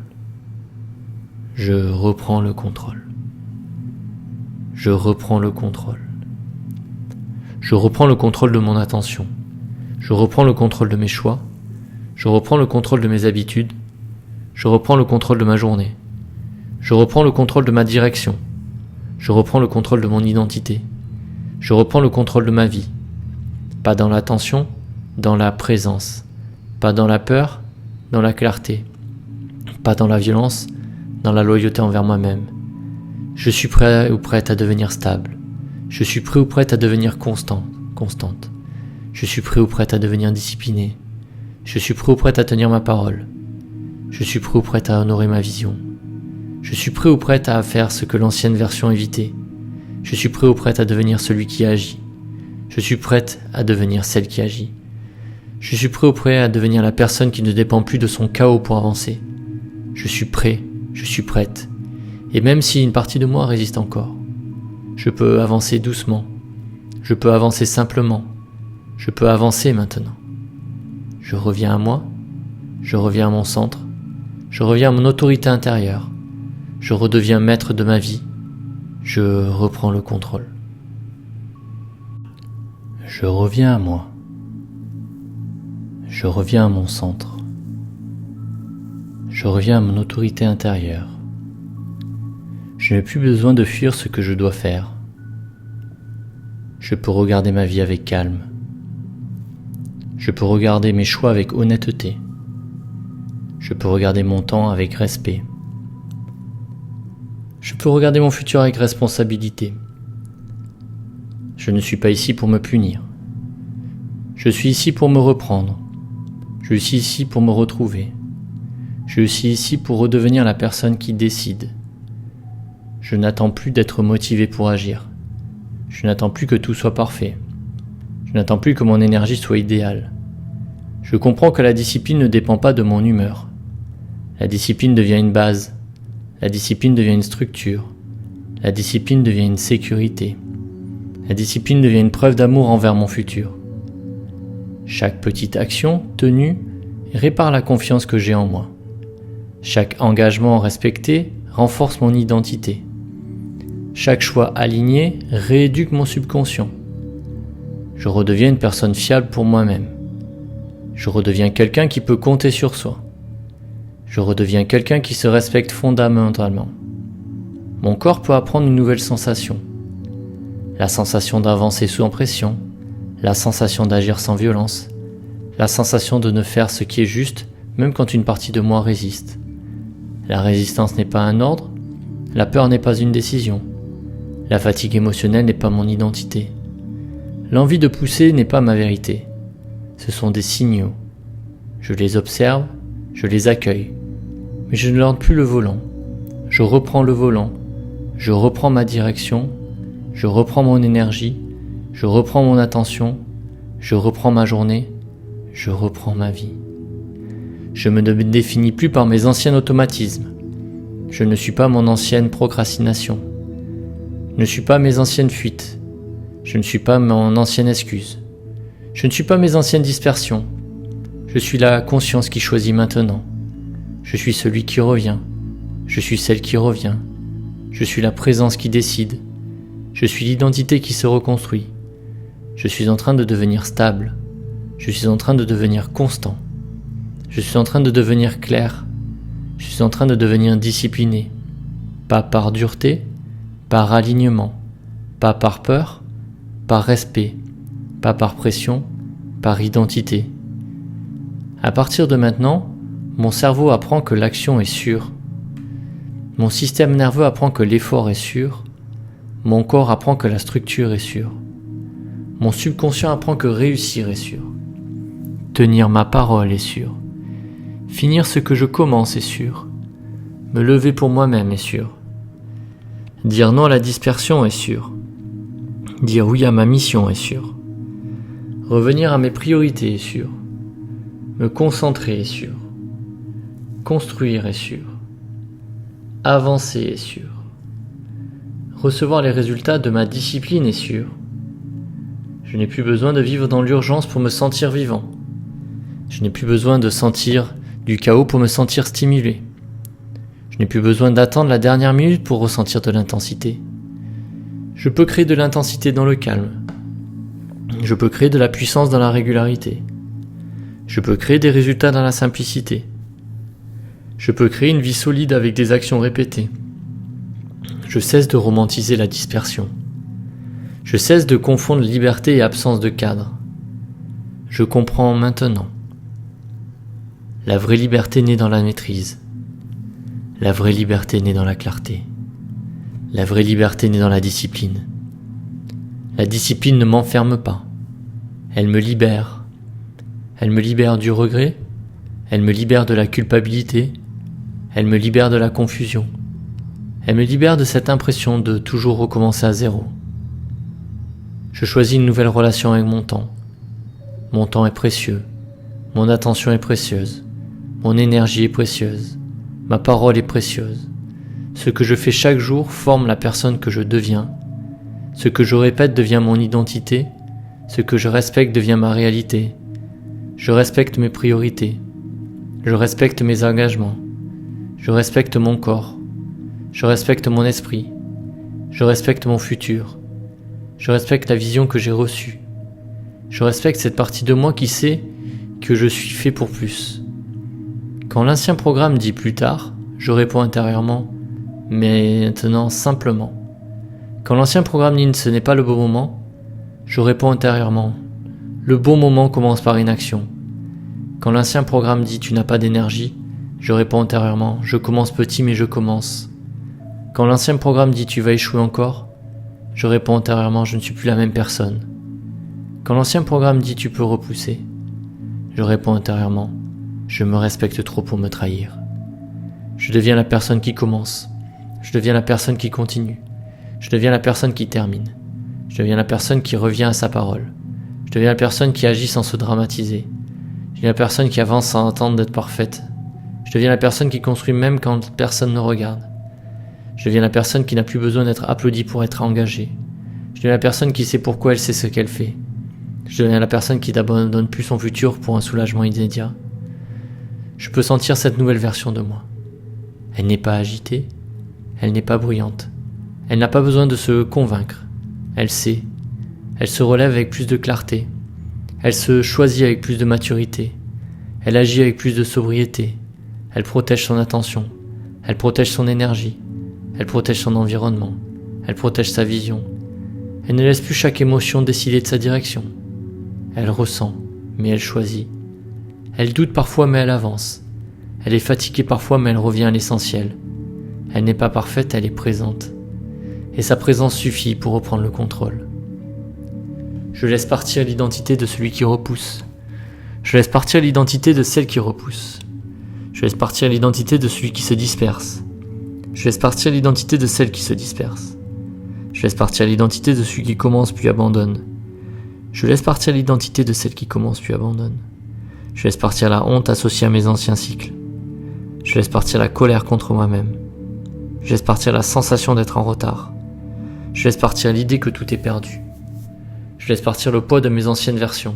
Je reprends le contrôle. Je reprends le contrôle. Je reprends le contrôle de mon attention. Je reprends le contrôle de mes choix. Je reprends le contrôle de mes habitudes. Je reprends le contrôle de ma journée. Je reprends le contrôle de ma direction. Je reprends le contrôle de mon identité. Je reprends le contrôle de ma vie. Pas dans l'attention, dans la présence. Pas dans la peur, dans la clarté. Pas dans la violence, dans la loyauté envers moi-même. Je suis prêt ou prête à devenir stable. Je suis prêt ou prête à devenir constante. Je suis prêt ou prête à devenir discipliné. Je suis prêt ou prête à tenir ma parole. Je suis prêt ou prête à honorer ma vision. Je suis prêt ou prête à faire ce que l'ancienne version évitait. Je suis prêt ou prête à devenir celui qui agit. Je suis prête à devenir celle qui agit. Je suis prêt ou prêt à devenir la personne qui ne dépend plus de son chaos pour avancer. Je suis prêt, je suis prête. Et même si une partie de moi résiste encore, je peux avancer doucement. Je peux avancer simplement. Je peux avancer maintenant. Je reviens à moi. Je reviens à mon centre. Je reviens à mon autorité intérieure. Je redeviens maître de ma vie. Je reprends le contrôle. Je reviens à moi. Je reviens à mon centre. Je reviens à mon autorité intérieure. Je n'ai plus besoin de fuir ce que je dois faire. Je peux regarder ma vie avec calme. Je peux regarder mes choix avec honnêteté. Je peux regarder mon temps avec respect. Je peux regarder mon futur avec responsabilité. Je ne suis pas ici pour me punir. Je suis ici pour me reprendre. Je suis ici pour me retrouver. Je suis ici pour redevenir la personne qui décide. Je n'attends plus d'être motivé pour agir. Je n'attends plus que tout soit parfait. Je n'attends plus que mon énergie soit idéale. Je comprends que la discipline ne dépend pas de mon humeur. La discipline devient une base. La discipline devient une structure. La discipline devient une sécurité. La discipline devient une preuve d'amour envers mon futur. Chaque petite action tenue répare la confiance que j'ai en moi. Chaque engagement respecté renforce mon identité. Chaque choix aligné rééduque mon subconscient. Je redeviens une personne fiable pour moi-même. Je redeviens quelqu'un qui peut compter sur soi. Je redeviens quelqu'un qui se respecte fondamentalement. Mon corps peut apprendre une nouvelle sensation. La sensation d'avancer sous pression, la sensation d'agir sans violence, la sensation de ne faire ce qui est juste même quand une partie de moi résiste. La résistance n'est pas un ordre, la peur n'est pas une décision, la fatigue émotionnelle n'est pas mon identité. L'envie de pousser n'est pas ma vérité. Ce sont des signaux. Je les observe, je les accueille. Mais je ne lorde plus le volant. Je reprends le volant. Je reprends ma direction. Je reprends mon énergie. Je reprends mon attention. Je reprends ma journée. Je reprends ma vie. Je me définis plus par mes anciens automatismes. Je ne suis pas mon ancienne procrastination. Je ne suis pas mes anciennes fuites. Je ne suis pas mon ancienne excuse. Je ne suis pas mes anciennes dispersions. Je suis la conscience qui choisit maintenant. Je suis celui qui revient. Je suis celle qui revient. Je suis la présence qui décide. Je suis l'identité qui se reconstruit. Je suis en train de devenir stable. Je suis en train de devenir constant. Je suis en train de devenir clair. Je suis en train de devenir discipliné. Pas par dureté, par alignement. Pas par peur, par respect. Pas par pression, par identité. À partir de maintenant, mon cerveau apprend que l'action est sûre. Mon système nerveux apprend que l'effort est sûr. Mon corps apprend que la structure est sûre. Mon subconscient apprend que réussir est sûr. Tenir ma parole est sûr. Finir ce que je commence est sûr. Me lever pour moi-même est sûr. Dire non à la dispersion est sûr. Dire oui à ma mission est sûr. Revenir à mes priorités est sûr. Me concentrer est sûr. Construire est sûr. Avancer est sûr. Recevoir les résultats de ma discipline est sûr. Je n'ai plus besoin de vivre dans l'urgence pour me sentir vivant. Je n'ai plus besoin de sentir du chaos pour me sentir stimulé. Je n'ai plus besoin d'attendre la dernière minute pour ressentir de l'intensité. Je peux créer de l'intensité dans le calme. Je peux créer de la puissance dans la régularité. Je peux créer des résultats dans la simplicité. Je peux créer une vie solide avec des actions répétées. Je cesse de romantiser la dispersion. Je cesse de confondre liberté et absence de cadre. Je comprends maintenant. La vraie liberté naît dans la maîtrise. La vraie liberté naît dans la clarté. La vraie liberté naît dans la discipline. La discipline ne m'enferme pas. Elle me libère. Elle me libère du regret. Elle me libère de la culpabilité. Elle me libère de la confusion. Elle me libère de cette impression de toujours recommencer à zéro. Je choisis une nouvelle relation avec mon temps. Mon temps est précieux. Mon attention est précieuse. Mon énergie est précieuse. Ma parole est précieuse. Ce que je fais chaque jour forme la personne que je deviens. Ce que je répète devient mon identité. Ce que je respecte devient ma réalité. Je respecte mes priorités. Je respecte mes engagements. Je respecte mon corps. Je respecte mon esprit. Je respecte mon futur. Je respecte la vision que j'ai reçue. Je respecte cette partie de moi qui sait que je suis fait pour plus. Quand l'ancien programme dit plus tard, je réponds intérieurement, mais maintenant simplement. Quand l'ancien programme dit ce n'est pas le bon moment, je réponds intérieurement, le bon moment commence par inaction. Quand l'ancien programme dit tu n'as pas d'énergie, je réponds intérieurement, je commence petit mais je commence. Quand l'ancien programme dit tu vas échouer encore, je réponds intérieurement, je ne suis plus la même personne. Quand l'ancien programme dit tu peux repousser, je réponds intérieurement, je me respecte trop pour me trahir. Je deviens la personne qui commence, je deviens la personne qui continue, je deviens la personne qui termine, je deviens la personne qui revient à sa parole, je deviens la personne qui agit sans se dramatiser, je deviens la personne qui avance sans attendre d'être parfaite, je deviens la personne qui construit même quand personne ne regarde, je deviens la personne qui n'a plus besoin d'être applaudie pour être engagée, je deviens la personne qui sait pourquoi elle sait ce qu'elle fait, je deviens la personne qui n'abandonne plus son futur pour un soulagement immédiat. Je peux sentir cette nouvelle version de moi. Elle n'est pas agitée, elle n'est pas bruyante, elle n'a pas besoin de se convaincre, elle sait, elle se relève avec plus de clarté, elle se choisit avec plus de maturité, elle agit avec plus de sobriété, elle protège son attention, elle protège son énergie, elle protège son environnement, elle protège sa vision, elle ne laisse plus chaque émotion décider de sa direction. Elle ressent, mais elle choisit. Elle doute parfois, mais elle avance. Elle est fatiguée parfois, mais elle revient à l'essentiel. Elle n'est pas parfaite, elle est présente. Et sa présence suffit pour reprendre le contrôle. Je laisse partir l'identité de celui qui repousse. Je laisse partir l'identité de celle qui repousse. Je laisse partir l'identité de celui qui se disperse. Je laisse partir l'identité de celle qui se disperse. Je laisse partir l'identité de celui qui commence puis abandonne. Je laisse partir l'identité de celle qui commence puis abandonne. Je laisse partir la honte associée à mes anciens cycles. Je laisse partir la colère contre moi-même. Je laisse partir la sensation d'être en retard. Je laisse partir l'idée que tout est perdu. Je laisse partir le poids de mes anciennes versions.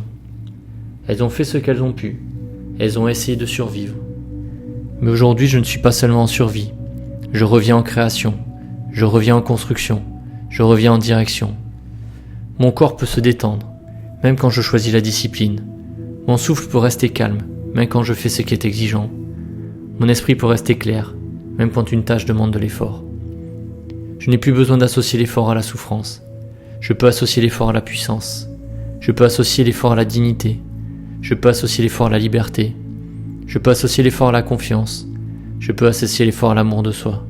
Elles ont fait ce qu'elles ont pu. Elles ont essayé de survivre. Mais aujourd'hui, je ne suis pas seulement en survie. Je reviens en création. Je reviens en construction. Je reviens en direction. Mon corps peut se détendre, même quand je choisis la discipline. Mon souffle peut rester calme, même quand je fais ce qui est exigeant. Mon esprit peut rester clair, même quand une tâche demande de l'effort. Je n'ai plus besoin d'associer l'effort à la souffrance. Je peux associer l'effort à la puissance. Je peux associer l'effort à la dignité. Je peux associer l'effort à la liberté. Je peux associer l'effort à la confiance. Je peux associer l'effort à l'amour de soi.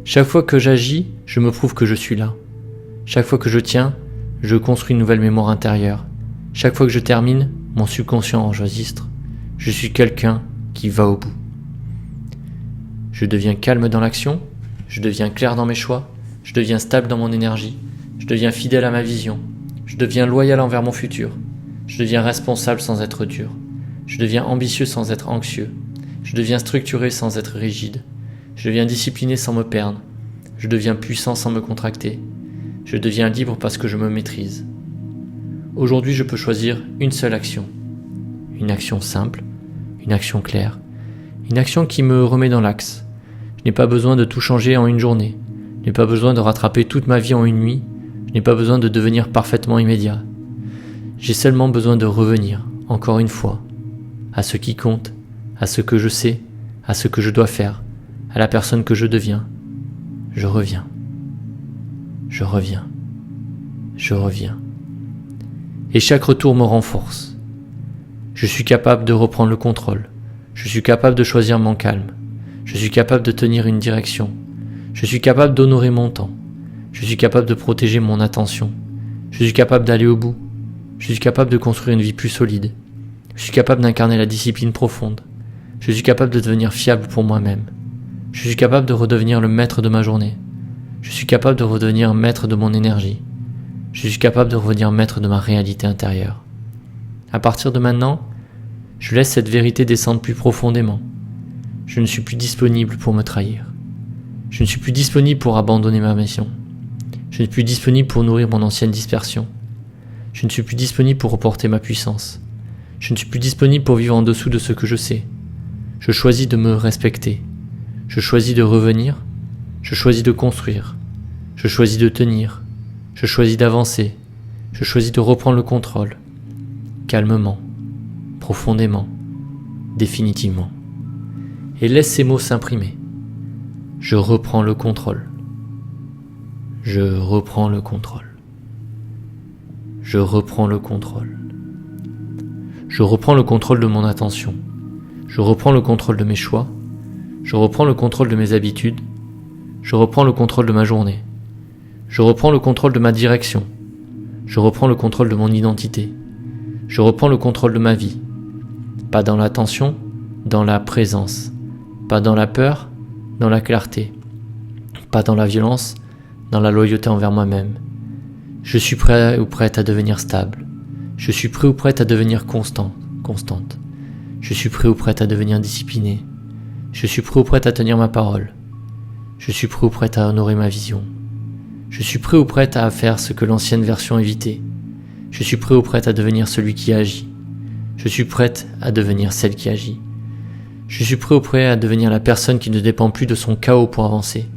Chaque fois que j'agis, je me prouve que je suis là. Chaque fois que je tiens, je construis une nouvelle mémoire intérieure. Chaque fois que je termine, mon subconscient enregistre. Je suis quelqu'un qui va au bout. Je deviens calme dans l'action, je deviens clair dans mes choix, je deviens stable dans mon énergie, je deviens fidèle à ma vision, je deviens loyal envers mon futur, je deviens responsable sans être dur, je deviens ambitieux sans être anxieux, je deviens structuré sans être rigide, je deviens discipliné sans me perdre, je deviens puissant sans me contracter, je deviens libre parce que je me maîtrise. Aujourd'hui, je peux choisir une seule action. Une action simple, une action claire, une action qui me remet dans l'axe. Je n'ai pas besoin de tout changer en une journée. Je n'ai pas besoin de rattraper toute ma vie en une nuit. Je n'ai pas besoin de devenir parfaitement immédiat. J'ai seulement besoin de revenir, encore une fois, à ce qui compte, à ce que je sais, à ce que je dois faire, à la personne que je deviens. Je reviens. Je reviens. Je reviens. Et chaque retour me renforce. Je suis capable de reprendre le contrôle. Je suis capable de choisir mon calme. Je suis capable de tenir une direction. Je suis capable d'honorer mon temps. Je suis capable de protéger mon attention. Je suis capable d'aller au bout. Je suis capable de construire une vie plus solide. Je suis capable d'incarner la discipline profonde. Je suis capable de devenir fiable pour moi-même. Je suis capable de redevenir le maître de ma journée. Je suis capable de redevenir maître de mon énergie. Je suis capable de redevenir maître de ma réalité intérieure. À partir de maintenant, je laisse cette vérité descendre plus profondément. Je ne suis plus disponible pour me trahir. Je ne suis plus disponible pour abandonner ma mission. Je ne suis plus disponible pour nourrir mon ancienne dispersion. Je ne suis plus disponible pour reporter ma puissance. Je ne suis plus disponible pour vivre en dessous de ce que je sais. Je choisis de me respecter. Je choisis de revenir. Je choisis de construire. Je choisis de tenir. Je choisis d'avancer. Je choisis de reprendre le contrôle. calmement, profondément, définitivement. Et laisse ces mots s'imprimer. Je reprends le contrôle. Je reprends le contrôle. Je reprends le contrôle. Je reprends le contrôle de mon attention. Je reprends le contrôle de mes choix. Je reprends le contrôle de mes habitudes. Je reprends le contrôle de ma journée. Je reprends le contrôle de ma direction. Je reprends le contrôle de mon identité. Je reprends le contrôle de ma vie. Pas dans l'attention, dans la présence. Pas dans la peur, dans la clarté. Pas dans la violence, dans la loyauté envers moi-même. Je suis prêt ou prête à devenir stable. Je suis prêt ou prête à devenir constante. Je suis prêt ou prête à devenir discipliné. Je suis prêt ou prête à tenir ma parole. Je suis prêt ou prête à honorer ma vision. Je suis prêt ou prête à faire ce que l'ancienne version évitait. Je suis prêt ou prête à devenir celui qui agit. Je suis prête à devenir celle qui agit. Je suis prêt ou prêt à devenir la personne qui ne dépend plus de son chaos pour avancer.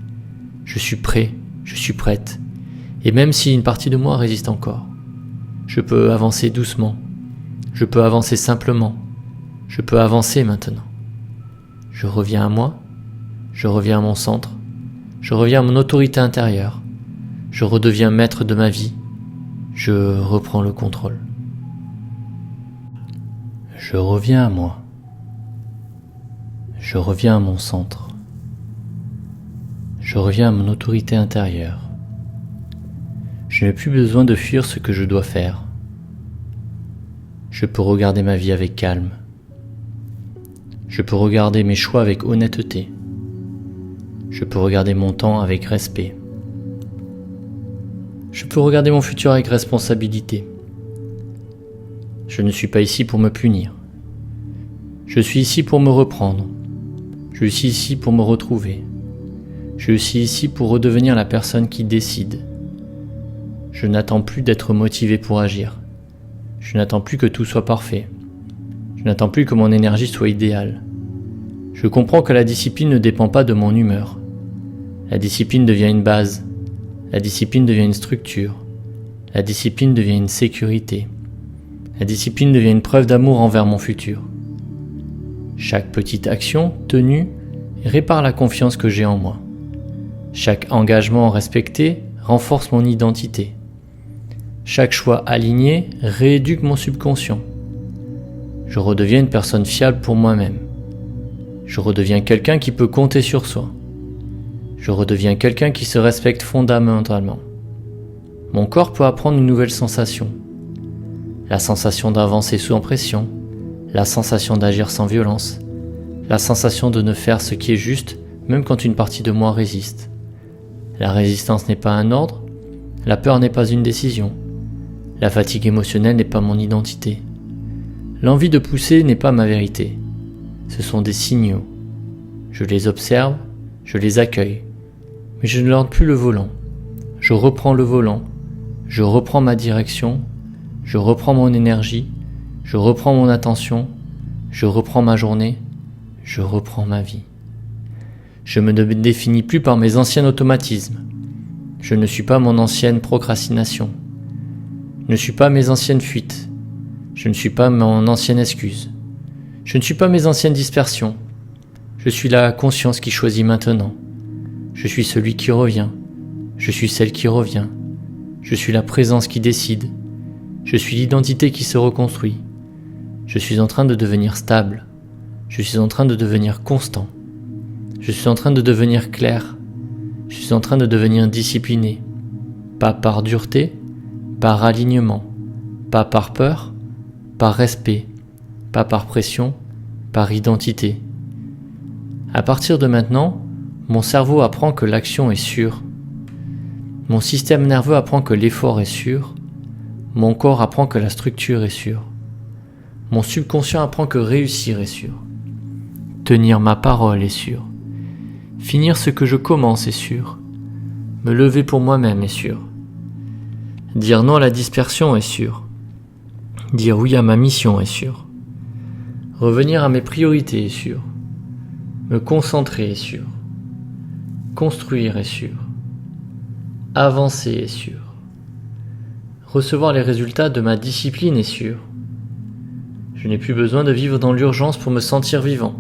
Je suis prêt, je suis prête. Et même si une partie de moi résiste encore, je peux avancer doucement. Je peux avancer simplement. Je peux avancer maintenant. Je reviens à moi. Je reviens à mon centre. Je reviens à mon autorité intérieure. Je redeviens maître de ma vie. Je reprends le contrôle. Je reviens à moi. Je reviens à mon centre. Je reviens à mon autorité intérieure. Je n'ai plus besoin de fuir ce que je dois faire. Je peux regarder ma vie avec calme. Je peux regarder mes choix avec honnêteté. Je peux regarder mon temps avec respect. Je peux regarder mon futur avec responsabilité. Je ne suis pas ici pour me punir. Je suis ici pour me reprendre. Je suis ici pour me retrouver. Je suis ici pour redevenir la personne qui décide. Je n'attends plus d'être motivé pour agir. Je n'attends plus que tout soit parfait. Je n'attends plus que mon énergie soit idéale. Je comprends que la discipline ne dépend pas de mon humeur. La discipline devient une base. La discipline devient une structure. La discipline devient une sécurité. La discipline devient une preuve d'amour envers mon futur. Chaque petite action tenue répare la confiance que j'ai en moi. Chaque engagement respecté renforce mon identité. Chaque choix aligné rééduque mon subconscient. Je redeviens une personne fiable pour moi-même. Je redeviens quelqu'un qui peut compter sur soi. Je redeviens quelqu'un qui se respecte fondamentalement. Mon corps peut apprendre une nouvelle sensation. La sensation d'avancer sous pression, la sensation d'agir sans violence, la sensation de ne faire ce qui est juste même quand une partie de moi résiste. La résistance n'est pas un ordre, la peur n'est pas une décision, la fatigue émotionnelle n'est pas mon identité. L'envie de pousser n'est pas ma vérité. Ce sont des signaux. Je les observe, je les accueille, mais je ne leur donne plus le volant. Je reprends le volant, je reprends ma direction, je reprends mon énergie, je reprends mon attention, je reprends ma journée, je reprends ma vie. Je me définis plus par mes anciens automatismes. Je ne suis pas mon ancienne procrastination. Je ne suis pas mes anciennes fuites. Je ne suis pas mon ancienne excuse. Je ne suis pas mes anciennes dispersions. Je suis la conscience qui choisit maintenant. Je suis celui qui revient. Je suis celle qui revient. Je suis la présence qui décide. Je suis l'identité qui se reconstruit. Je suis en train de devenir stable. Je suis en train de devenir constant. Je suis en train de devenir clair. Je suis en train de devenir discipliné. Pas par dureté, par alignement. Pas par peur, par respect. Pas par pression, par identité. À partir de maintenant, mon cerveau apprend que l'action est sûre. Mon système nerveux apprend que l'effort est sûr. Mon corps apprend que la structure est sûre. Mon subconscient apprend que réussir est sûr. Tenir ma parole est sûr. Finir ce que je commence est sûr. Me lever pour moi-même est sûr. Dire non à la dispersion est sûr. Dire oui à ma mission est sûr. Revenir à mes priorités est sûr. Me concentrer est sûr. Construire est sûr. Avancer est sûr. Recevoir les résultats de ma discipline est sûr. Je n'ai plus besoin de vivre dans l'urgence pour me sentir vivant.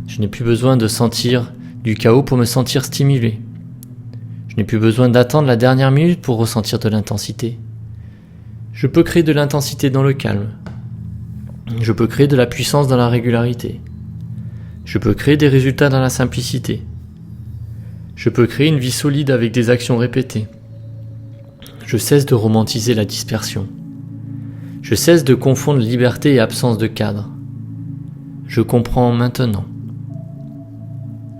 Je n'ai plus besoin de sentir du chaos pour me sentir stimulé. Je n'ai plus besoin d'attendre la dernière minute pour ressentir de l'intensité. Je peux créer de l'intensité dans le calme. Je peux créer de la puissance dans la régularité. Je peux créer des résultats dans la simplicité. Je peux créer une vie solide avec des actions répétées. Je cesse de romantiser la dispersion. Je cesse de confondre liberté et absence de cadre. Je comprends maintenant.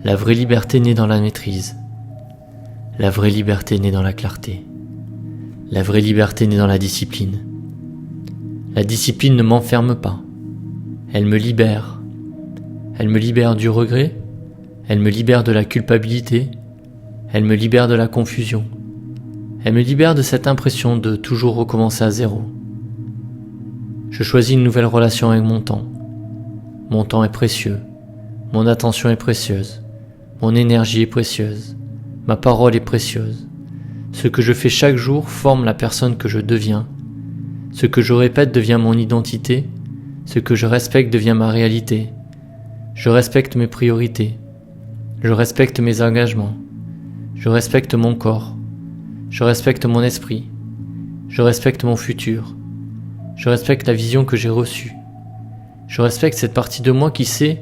La vraie liberté naît dans la maîtrise. La vraie liberté naît dans la clarté. La vraie liberté naît dans la discipline. La discipline ne m'enferme pas. Elle me libère. Elle me libère du regret. Elle me libère de la culpabilité. Elle me libère de la confusion. Elle me libère de cette impression de toujours recommencer à zéro. Je choisis une nouvelle relation avec mon temps. Mon temps est précieux. Mon attention est précieuse. Mon énergie est précieuse. Ma parole est précieuse. Ce que je fais chaque jour forme la personne que je deviens. Ce que je répète devient mon identité. Ce que je respecte devient ma réalité. Je respecte mes priorités. Je respecte mes engagements. Je respecte mon corps. Je respecte mon esprit. Je respecte mon futur. Je respecte la vision que j'ai reçue. Je respecte cette partie de moi qui sait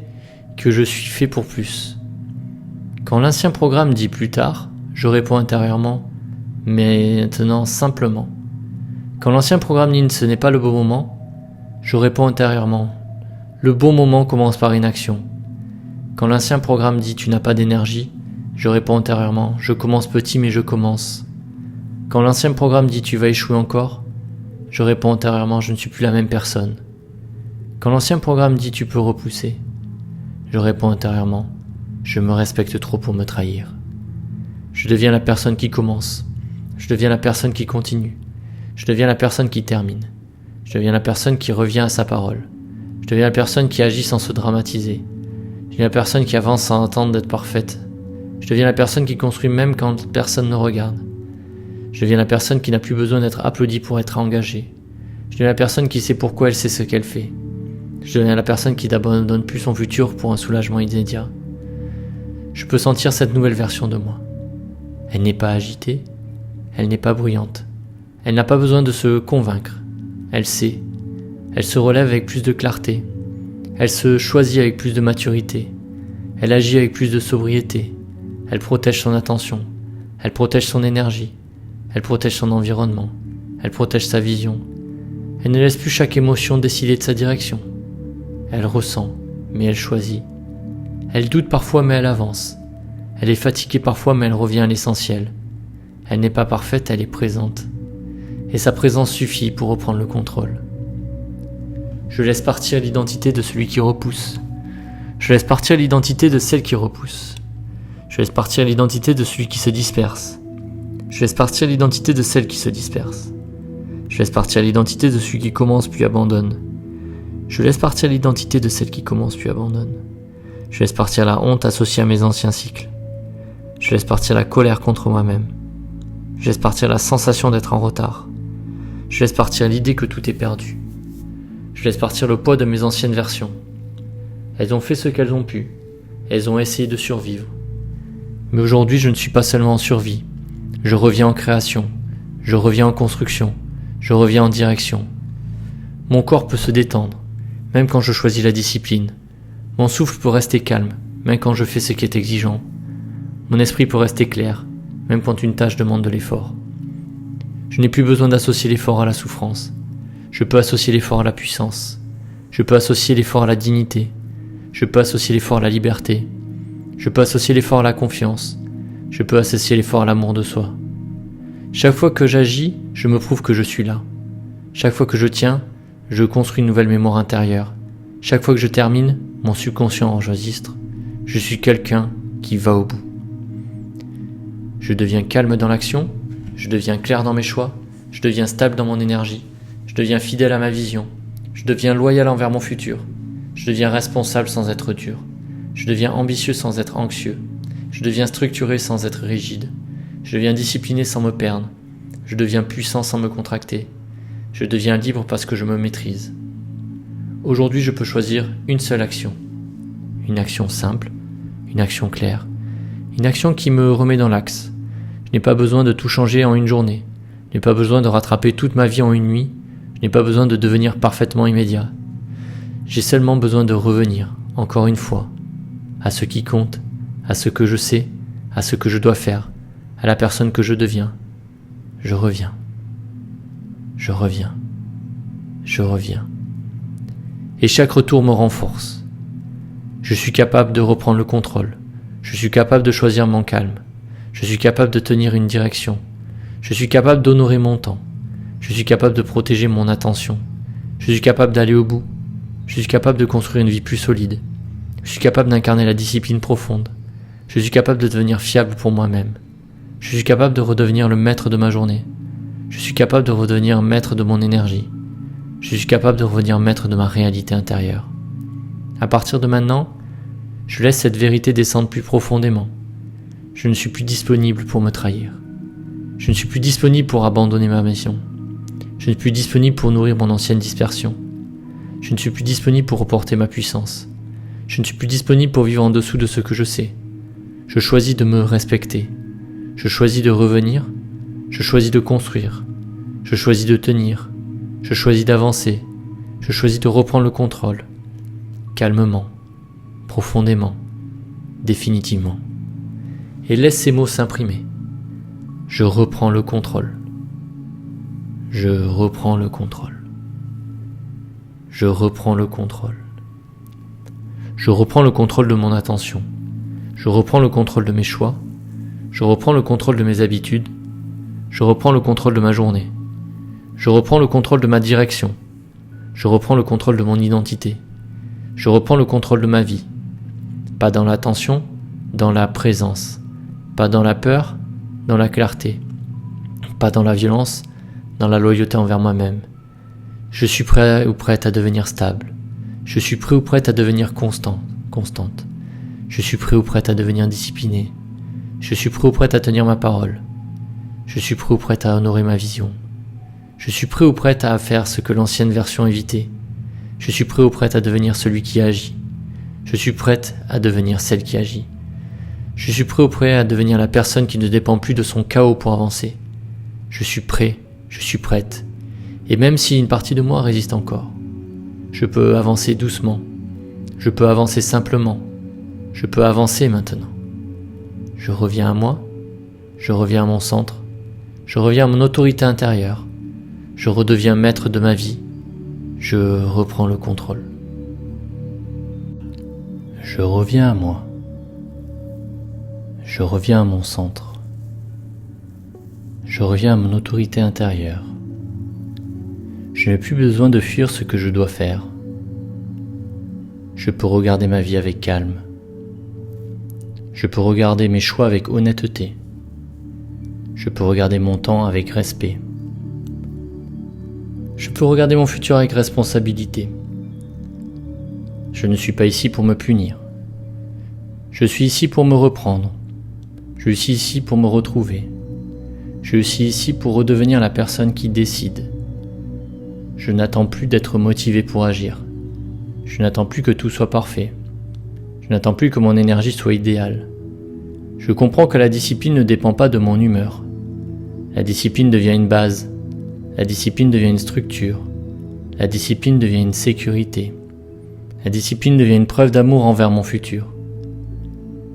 que je suis fait pour plus. Quand l'ancien programme dit plus tard, je réponds intérieurement, mais maintenant simplement. Quand l'ancien programme dit ce n'est pas le bon moment, je réponds intérieurement, le bon moment commence par une action. Quand l'ancien programme dit tu n'as pas d'énergie, je réponds intérieurement, je commence petit mais je commence. Quand l'ancien programme dit tu vas échouer encore, je réponds intérieurement, je ne suis plus la même personne. Quand l'ancien programme dit tu peux repousser, je réponds intérieurement, je me respecte trop pour me trahir. Je deviens la personne qui commence. Je deviens la personne qui continue. Je deviens la personne qui termine. Je deviens la personne qui revient à sa parole. Je deviens la personne qui agit sans se dramatiser. Je deviens la personne qui avance sans attendre d'être parfaite. Je deviens la personne qui construit même quand personne ne regarde. Je deviens la personne qui n'a plus besoin d'être applaudie pour être engagée. Je deviens la personne qui sait pourquoi elle sait ce qu'elle fait. Je deviens la personne qui n'abandonne plus son futur pour un soulagement immédiat. Je peux sentir cette nouvelle version de moi. Elle n'est pas agitée, elle n'est pas bruyante. Elle n'a pas besoin de se convaincre. Elle sait. Elle se relève avec plus de clarté. Elle se choisit avec plus de maturité. Elle agit avec plus de sobriété. Elle protège son attention. Elle protège son énergie. Elle protège son environnement. Elle protège sa vision. Elle ne laisse plus chaque émotion décider de sa direction. Elle ressent, mais elle choisit. Elle doute parfois, mais elle avance. Elle est fatiguée parfois, mais elle revient à l'essentiel. Elle n'est pas parfaite, elle est présente. Et sa présence suffit pour reprendre le contrôle. Je laisse partir l'identité de celui qui repousse. Je laisse partir l'identité de celle qui repousse. Je laisse partir l'identité de celui qui se disperse. Je laisse partir l'identité de celle qui se disperse. Je laisse partir l'identité de celui qui commence puis abandonne. Je laisse partir l'identité de celle qui commence puis abandonne. Je laisse partir la honte associée à mes anciens cycles. Je laisse partir la colère contre moi-même. Je laisse partir la sensation d'être en retard. Je laisse partir l'idée que tout est perdu. Je laisse partir le poids de mes anciennes versions. Elles ont fait ce qu'elles ont pu. Elles ont essayé de survivre. Mais aujourd'hui, je ne suis pas seulement en survie. Je reviens en création. Je reviens en construction. Je reviens en direction. Mon corps peut se détendre, même quand je choisis la discipline. Mon souffle peut rester calme, même quand je fais ce qui est exigeant. Mon esprit peut rester clair, même quand une tâche demande de l'effort. Je n'ai plus besoin d'associer l'effort à la souffrance. Je peux associer l'effort à la puissance. Je peux associer l'effort à la dignité. Je peux associer l'effort à la liberté. Je peux associer l'effort à la confiance. Je peux associer l'effort à l'amour de soi. Chaque fois que j'agis, je me prouve que je suis là. Chaque fois que je tiens, je construis une nouvelle mémoire intérieure. Chaque fois que je termine, mon subconscient enregistre. Je suis quelqu'un qui va au bout. Je deviens calme dans l'action, je deviens clair dans mes choix, je deviens stable dans mon énergie, je deviens fidèle à ma vision, je deviens loyal envers mon futur, je deviens responsable sans être dur, je deviens ambitieux sans être anxieux, je deviens structuré sans être rigide, je deviens discipliné sans me perdre, je deviens puissant sans me contracter, je deviens libre parce que je me maîtrise. Aujourd'hui, je peux choisir une seule action. Une action simple, une action claire, une action qui me remet dans l'axe. Je n'ai pas besoin de tout changer en une journée. Je n'ai pas besoin de rattraper toute ma vie en une nuit. Je n'ai pas besoin de devenir parfaitement immédiat. J'ai seulement besoin de revenir, encore une fois, à ce qui compte, à ce que je sais, à ce que je dois faire, à la personne que je deviens. Je reviens. Je reviens. Je reviens. Et chaque retour me renforce. Je suis capable de reprendre le contrôle. Je suis capable de choisir mon calme. Je suis capable de tenir une direction. Je suis capable d'honorer mon temps. Je suis capable de protéger mon attention. Je suis capable d'aller au bout. Je suis capable de construire une vie plus solide. Je suis capable d'incarner la discipline profonde. Je suis capable de devenir fiable pour moi-même. Je suis capable de redevenir le maître de ma journée. Je suis capable de redevenir maître de mon énergie. Je suis capable de redevenir maître de ma réalité intérieure. À partir de maintenant, je laisse cette vérité descendre plus profondément. Je ne suis plus disponible pour me trahir. Je ne suis plus disponible pour abandonner ma mission. Je ne suis plus disponible pour nourrir mon ancienne dispersion. Je ne suis plus disponible pour reporter ma puissance. Je ne suis plus disponible pour vivre en dessous de ce que je sais. Je choisis de me respecter. Je choisis de revenir. Je choisis de construire. Je choisis de tenir. Je choisis d'avancer. Je choisis de reprendre le contrôle. Calmement, profondément, définitivement. Et laisse ces mots s'imprimer. Je reprends le contrôle. Je reprends le contrôle. Je reprends le contrôle. Je reprends le contrôle de mon attention. Je reprends le contrôle de mes choix. Je reprends le contrôle de mes habitudes. Je reprends le contrôle de ma journée. Je reprends le contrôle de ma direction. Je reprends le contrôle de mon identité. Je reprends le contrôle de ma vie. Pas dans l'attention, dans la présence. Pas dans la peur, dans la clarté. Pas dans la violence, dans la loyauté envers moi-même. Je suis prêt ou prête à devenir stable. Je suis prêt ou prête à devenir constante. Je suis prêt ou prête à devenir discipliné. Je suis prêt ou prête à tenir ma parole. Je suis prêt ou prête à honorer ma vision. Je suis prêt ou prête à faire ce que l'ancienne version évitait. Je suis prêt ou prête à devenir celui qui agit. Je suis prête à devenir celle qui agit. Je suis prêt ou prêt à devenir la personne qui ne dépend plus de son chaos pour avancer. Je suis prêt, je suis prête. Et même si une partie de moi résiste encore, je peux avancer doucement. Je peux avancer simplement. Je peux avancer maintenant. Je reviens à moi. Je reviens à mon centre. Je reviens à mon autorité intérieure. Je redeviens maître de ma vie. Je reprends le contrôle. Je reviens à moi. Je reviens à mon centre. Je reviens à mon autorité intérieure. Je n'ai plus besoin de fuir ce que je dois faire. Je peux regarder ma vie avec calme. Je peux regarder mes choix avec honnêteté. Je peux regarder mon temps avec respect. Je peux regarder mon futur avec responsabilité. Je ne suis pas ici pour me punir. Je suis ici pour me reprendre. Je suis ici pour me retrouver. Je suis ici pour redevenir la personne qui décide. Je n'attends plus d'être motivé pour agir. Je n'attends plus que tout soit parfait. Je n'attends plus que mon énergie soit idéale. Je comprends que la discipline ne dépend pas de mon humeur. La discipline devient une base. La discipline devient une structure. La discipline devient une sécurité. La discipline devient une preuve d'amour envers mon futur.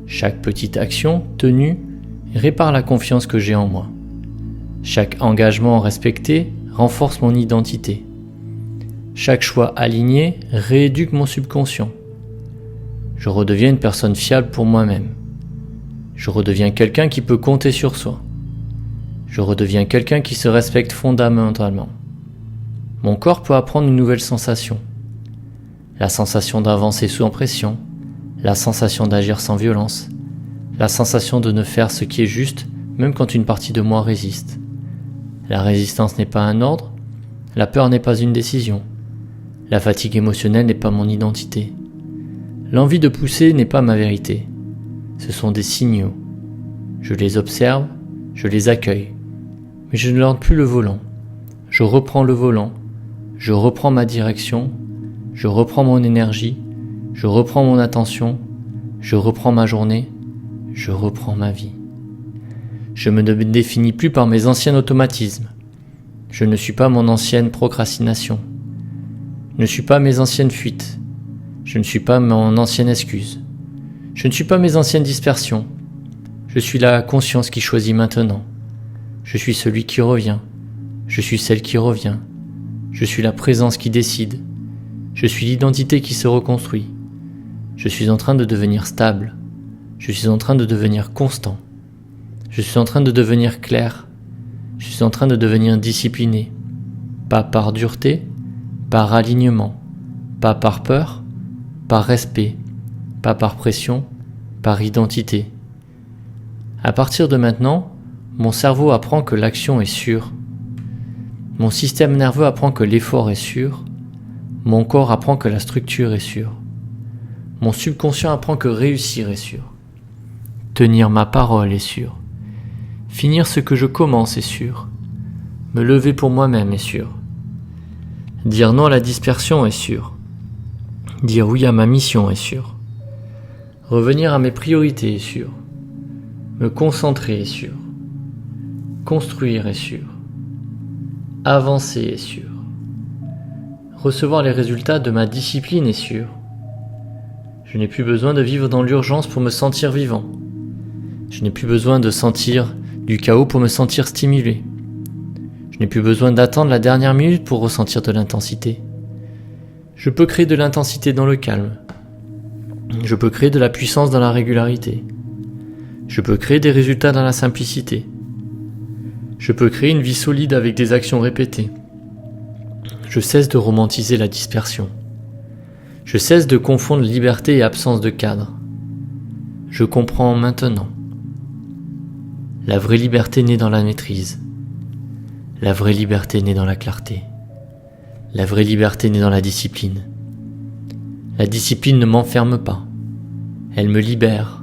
Chaque petite action tenue répare la confiance que j'ai en moi. Chaque engagement respecté renforce mon identité. Chaque choix aligné rééduque mon subconscient. Je redeviens une personne fiable pour moi-même. Je redeviens quelqu'un qui peut compter sur soi. Je redeviens quelqu'un qui se respecte fondamentalement. Mon corps peut apprendre une nouvelle sensation. La sensation d'avancer sous pression, la sensation d'agir sans violence, la sensation de ne faire ce qui est juste même quand une partie de moi résiste. La résistance n'est pas un ordre, la peur n'est pas une décision, la fatigue émotionnelle n'est pas mon identité. L'envie de pousser n'est pas ma vérité. Ce sont des signaux. Je les observe, je les accueille. Mais je ne lance plus le volant. Je reprends le volant. Je reprends ma direction. je reprends mon énergie, je reprends mon attention, je reprends ma journée, je reprends ma vie. Je me définis plus par mes anciens automatismes. Je ne suis pas mon ancienne procrastination. Je ne suis pas mes anciennes fuites. Je ne suis pas mon ancienne excuse. Je ne suis pas mes anciennes dispersions. Je suis la conscience qui choisit maintenant. Je suis celui qui revient. Je suis celle qui revient. Je suis la présence qui décide. Je suis l'identité qui se reconstruit. Je suis en train de devenir stable. Je suis en train de devenir constant. Je suis en train de devenir clair. Je suis en train de devenir discipliné. Pas par dureté, par alignement. Pas par peur, par respect. Pas par pression, par identité. À partir de maintenant, mon cerveau apprend que l'action est sûre. Mon système nerveux apprend que l'effort est sûr. Mon corps apprend que la structure est sûre. Mon subconscient apprend que réussir est sûr. Tenir ma parole est sûr. Finir ce que je commence est sûr. Me lever pour moi-même est sûr. Dire non à la dispersion est sûr. Dire oui à ma mission est sûr. Revenir à mes priorités est sûr. Me concentrer est sûr. Construire est sûr. Avancer est sûr. Recevoir les résultats de ma discipline est sûr. Je n'ai plus besoin de vivre dans l'urgence pour me sentir vivant. Je n'ai plus besoin de sentir du chaos pour me sentir stimulé. Je n'ai plus besoin d'attendre la dernière minute pour ressentir de l'intensité. Je peux créer de l'intensité dans le calme. Je peux créer de la puissance dans la régularité. Je peux créer des résultats dans la simplicité. Je peux créer une vie solide avec des actions répétées. Je cesse de romantiser la dispersion. Je cesse de confondre liberté et absence de cadre. Je comprends maintenant. La vraie liberté naît dans la maîtrise. La vraie liberté naît dans la clarté. La vraie liberté naît dans la discipline. La discipline ne m'enferme pas. Elle me libère.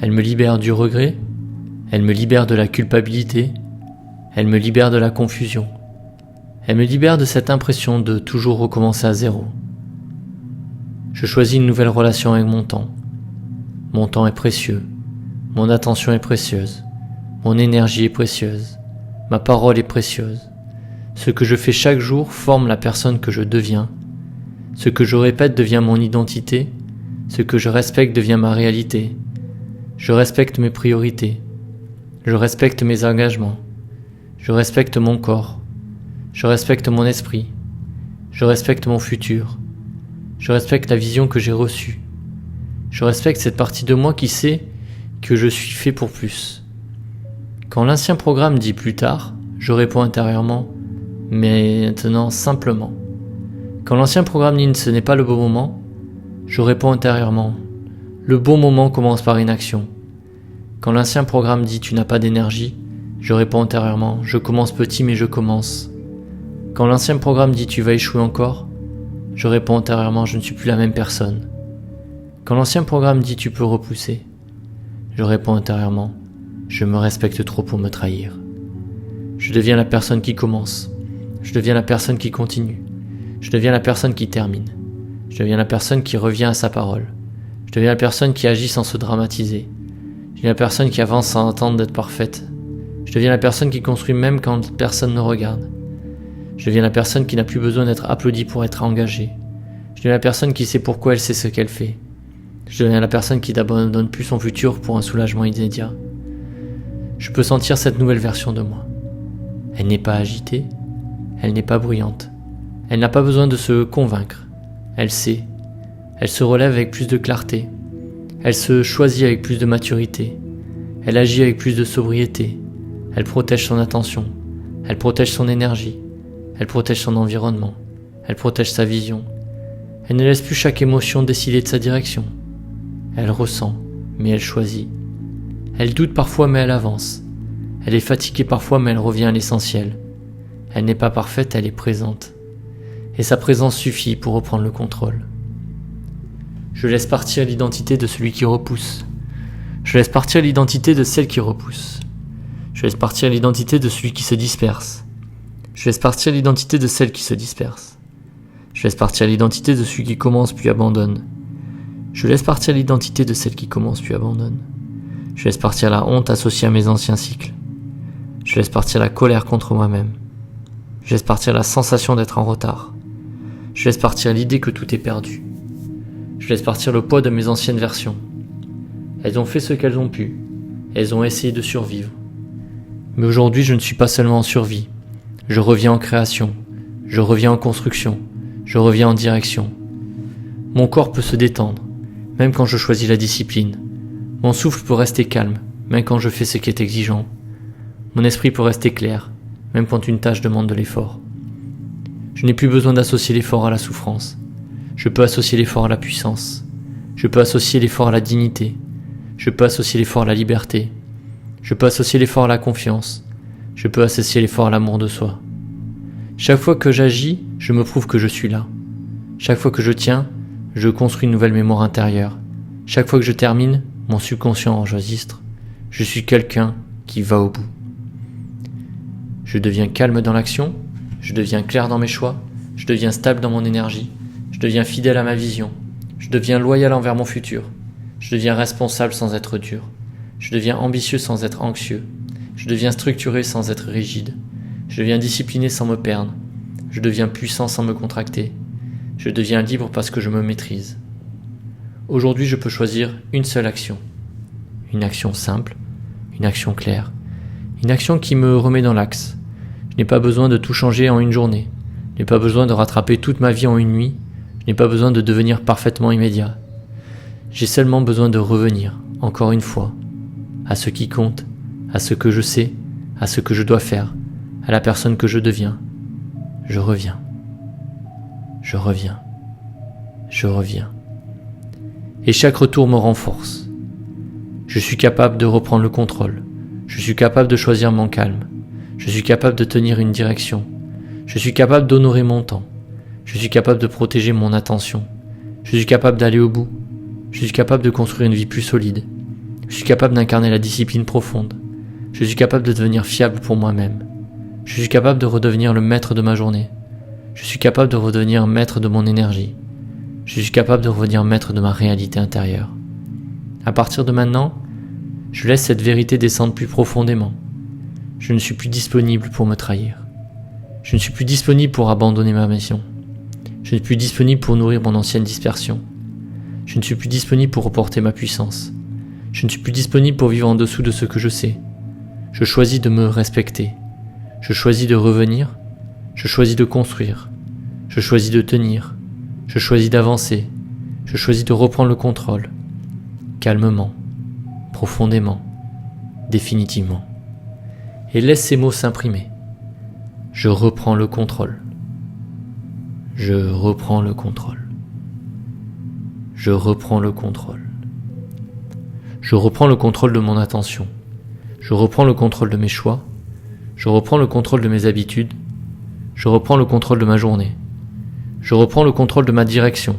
Elle me libère du regret. Elle me libère de la culpabilité. Elle me libère de la confusion. Elle me libère de cette impression de toujours recommencer à zéro. Je choisis une nouvelle relation avec mon temps. Mon temps est précieux. Mon attention est précieuse. Mon énergie est précieuse. Ma parole est précieuse. Ce que je fais chaque jour forme la personne que je deviens. Ce que je répète devient mon identité. Ce que je respecte devient ma réalité. Je respecte mes priorités. Je respecte mes engagements. Je respecte mon corps. Je respecte mon esprit. Je respecte mon futur. Je respecte la vision que j'ai reçue. Je respecte cette partie de moi qui sait que je suis fait pour plus. Quand l'ancien programme dit plus tard, je réponds intérieurement, mais maintenant simplement. Quand l'ancien programme dit ce n'est pas le bon moment, je réponds intérieurement, le bon moment commence par une action. Quand l'ancien programme dit tu n'as pas d'énergie, je réponds intérieurement, je commence petit mais je commence. Quand l'ancien programme dit tu vas échouer encore, je réponds intérieurement, je ne suis plus la même personne. Quand l'ancien programme dit tu peux repousser, je réponds intérieurement, je me respecte trop pour me trahir. Je deviens la personne qui commence. Je deviens la personne qui continue. Je deviens la personne qui termine. Je deviens la personne qui revient à sa parole. Je deviens la personne qui agit sans se dramatiser. Je deviens la personne qui avance sans attendre d'être parfaite. Je deviens la personne qui construit même quand personne ne regarde. Je deviens la personne qui n'a plus besoin d'être applaudie pour être engagée. Je deviens la personne qui sait pourquoi elle sait ce qu'elle fait. Je deviens la personne qui n'abandonne plus son futur pour un soulagement immédiat. Je peux sentir cette nouvelle version de moi. Elle n'est pas agitée, elle n'est pas bruyante. Elle n'a pas besoin de se convaincre. Elle sait. Elle se relève avec plus de clarté. Elle se choisit avec plus de maturité. Elle agit avec plus de sobriété. Elle protège son attention. Elle protège son énergie. Elle protège son environnement. Elle protège sa vision. Elle ne laisse plus chaque émotion décider de sa direction. Elle ressent, mais elle choisit. Elle doute parfois, mais elle avance. Elle est fatiguée parfois, mais elle revient à l'essentiel. Elle n'est pas parfaite, elle est présente. Et sa présence suffit pour reprendre le contrôle. Je laisse partir l'identité de celui qui repousse. Je laisse partir l'identité de celle qui repousse. Je laisse partir l'identité de celui qui se disperse. Je laisse partir l'identité de celle qui se disperse. Je laisse partir l'identité de celui qui commence puis abandonne. Je laisse partir l'identité de celle qui commence puis abandonne. Je laisse partir la honte associée à mes anciens cycles. Je laisse partir la colère contre moi-même. Je laisse partir la sensation d'être en retard. Je laisse partir l'idée que tout est perdu. Je laisse partir le poids de mes anciennes versions. Elles ont fait ce qu'elles ont pu. Elles ont essayé de survivre. Mais aujourd'hui, je ne suis pas seulement en survie. Je reviens en création. Je reviens en construction. Je reviens en direction. Mon corps peut se détendre, même quand je choisis la discipline. Mon souffle peut rester calme, même quand je fais ce qui est exigeant. Mon esprit peut rester clair, même quand une tâche demande de l'effort. Je n'ai plus besoin d'associer l'effort à la souffrance. Je peux associer l'effort à la puissance. Je peux associer l'effort à la dignité. Je peux associer l'effort à la liberté. Je peux associer l'effort à la confiance. Je peux associer l'effort à l'amour de soi. Chaque fois que j'agis, je me prouve que je suis là. Chaque fois que je tiens, je construis une nouvelle mémoire intérieure. Chaque fois que je termine, mon subconscient enregistre. Je suis quelqu'un qui va au bout. Je deviens calme dans l'action. Je deviens clair dans mes choix. Je deviens stable dans mon énergie. Je deviens fidèle à ma vision. Je deviens loyal envers mon futur. Je deviens responsable sans être dur. Je deviens ambitieux sans être anxieux. Je deviens structuré sans être rigide. Je deviens discipliné sans me perdre. Je deviens puissant sans me contracter. Je deviens libre parce que je me maîtrise. Aujourd'hui, je peux choisir une seule action. Une action simple, une action claire, une action qui me remet dans l'axe. Je n'ai pas besoin de tout changer en une journée. Je n'ai pas besoin de rattraper toute ma vie en une nuit. Je n'ai pas besoin de devenir parfaitement immédiat. J'ai seulement besoin de revenir, encore une fois, à ce qui compte, à ce que je sais, à ce que je dois faire, à la personne que je deviens. Je reviens. Je reviens. Je reviens. Et chaque retour me renforce. Je suis capable de reprendre le contrôle. Je suis capable de choisir mon calme. Je suis capable de tenir une direction. Je suis capable d'honorer mon temps. Je suis capable de protéger mon attention. Je suis capable d'aller au bout. Je suis capable de construire une vie plus solide. Je suis capable d'incarner la discipline profonde. Je suis capable de devenir fiable pour moi-même. Je suis capable de redevenir le maître de ma journée. Je suis capable de redevenir maître de mon énergie. Je suis capable de redevenir maître de ma réalité intérieure. À partir de maintenant, je laisse cette vérité descendre plus profondément. Je ne suis plus disponible pour me trahir. Je ne suis plus disponible pour abandonner ma mission. Je ne suis plus disponible pour nourrir mon ancienne dispersion. Je ne suis plus disponible pour reporter ma puissance. Je ne suis plus disponible pour vivre en dessous de ce que je sais. Je choisis de me respecter. Je choisis de revenir. Je choisis de construire. Je choisis de tenir. Je choisis d'avancer. Je choisis de reprendre le contrôle. Calmement. Profondément. Définitivement. Et laisse ces mots s'imprimer. Je reprends le contrôle. Je reprends le contrôle. Je reprends le contrôle. Je reprends le contrôle de mon attention. Je reprends le contrôle de mes choix. Je reprends le contrôle de mes habitudes. Je reprends le contrôle de ma journée. Je reprends le contrôle de ma direction.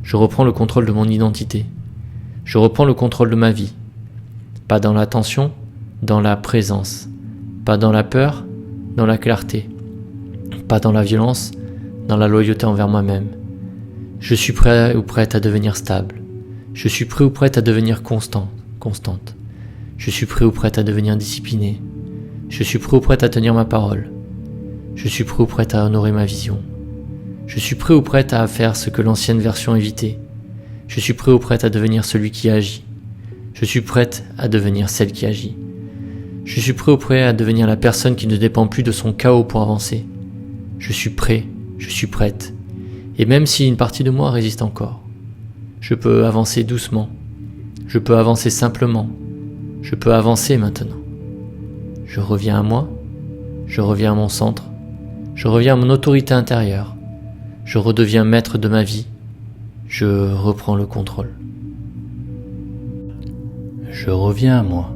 Je reprends le contrôle de mon identité. Je reprends le contrôle de ma vie. Pas dans l'attention, dans la présence. Pas dans la peur, dans la clarté. Pas dans la violence, dans la loyauté envers moi-même. Je suis prêt ou prête à devenir stable. Je suis prêt ou prête à devenir constante. Je suis prêt ou prête à devenir discipliné. Je suis prêt ou prête à tenir ma parole. Je suis prêt ou prête à honorer ma vision. Je suis prêt ou prête à faire ce que l'ancienne version évitait. Je suis prêt ou prête à devenir celui qui agit. Je suis prête à devenir celle qui agit. Je suis prêt ou prêt à devenir la personne qui ne dépend plus de son chaos pour avancer. Je suis prêt, je suis prête. Et même si une partie de moi résiste encore, je peux avancer doucement. Je peux avancer simplement. Je peux avancer maintenant. Je reviens à moi. Je reviens à mon centre. Je reviens à mon autorité intérieure. Je redeviens maître de ma vie. Je reprends le contrôle. Je reviens à moi.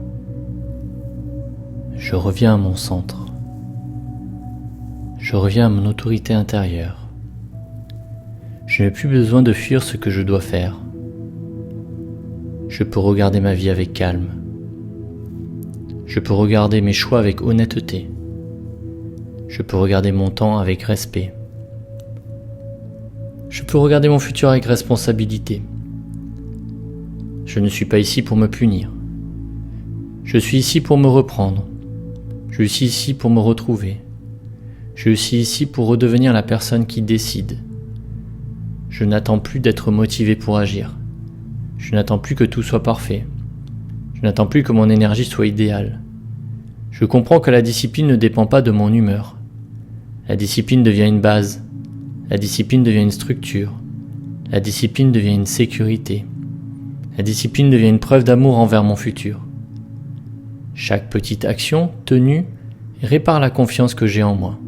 Je reviens à mon centre. Je reviens à mon autorité intérieure. Je n'ai plus besoin de fuir ce que je dois faire. Je peux regarder ma vie avec calme. Je peux regarder mes choix avec honnêteté. Je peux regarder mon temps avec respect. Je peux regarder mon futur avec responsabilité. Je ne suis pas ici pour me punir. Je suis ici pour me reprendre. Je suis ici pour me retrouver. Je suis ici pour redevenir la personne qui décide. Je n'attends plus d'être motivé pour agir. Je n'attends plus que tout soit parfait. Je n'attends plus que mon énergie soit idéale. Je comprends que la discipline ne dépend pas de mon humeur. La discipline devient une base. La discipline devient une structure. La discipline devient une sécurité. La discipline devient une preuve d'amour envers mon futur. Chaque petite action tenue répare la confiance que j'ai en moi.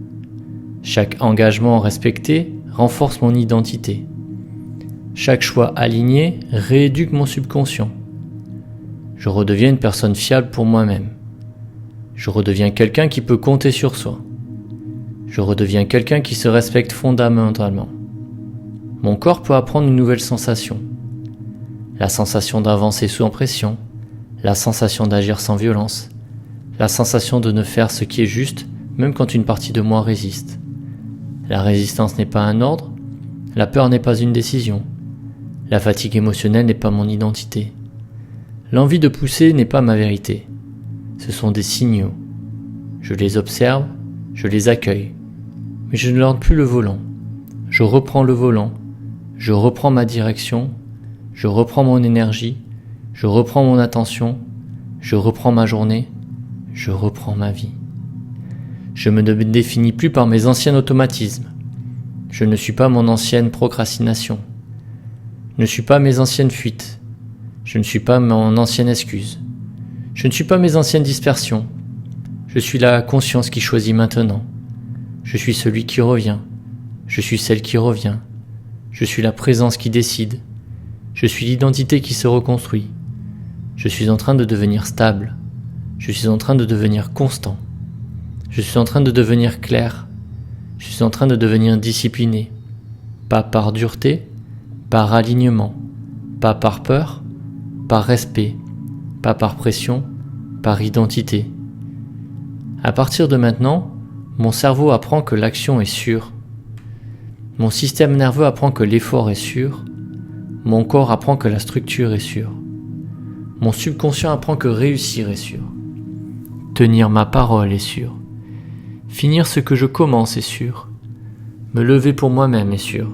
Chaque engagement respecté renforce mon identité. Chaque choix aligné rééduque mon subconscient. Je redeviens une personne fiable pour moi-même. Je redeviens quelqu'un qui peut compter sur soi. Je redeviens quelqu'un qui se respecte fondamentalement. Mon corps peut apprendre une nouvelle sensation. La sensation d'avancer sous pression, la sensation d'agir sans violence, la sensation de ne faire ce qui est juste même quand une partie de moi résiste. La résistance n'est pas un ordre, la peur n'est pas une décision, la fatigue émotionnelle n'est pas mon identité. L'envie de pousser n'est pas ma vérité. Ce sont des signaux. Je les observe, je les accueille. Mais je ne lorde plus le volant. Je reprends le volant. Je reprends ma direction. Je reprends mon énergie. Je reprends mon attention. Je reprends ma journée. Je reprends ma vie. Je me définis plus par mes anciens automatismes. Je ne suis pas mon ancienne procrastination. Je ne suis pas mes anciennes fuites. Je ne suis pas mon ancienne excuse. Je ne suis pas mes anciennes dispersions. Je suis la conscience qui choisit maintenant. Je suis celui qui revient. Je suis celle qui revient. Je suis la présence qui décide. Je suis l'identité qui se reconstruit. Je suis en train de devenir stable. Je suis en train de devenir constant. Je suis en train de devenir clair. Je suis en train de devenir discipliné. Pas par dureté, par alignement. Pas par peur, par respect. Pas par pression, par identité. À partir de maintenant, mon cerveau apprend que l'action est sûre. Mon système nerveux apprend que l'effort est sûr. Mon corps apprend que la structure est sûre. Mon subconscient apprend que réussir est sûr. Tenir ma parole est sûr. Finir ce que je commence est sûr. Me lever pour moi-même est sûr.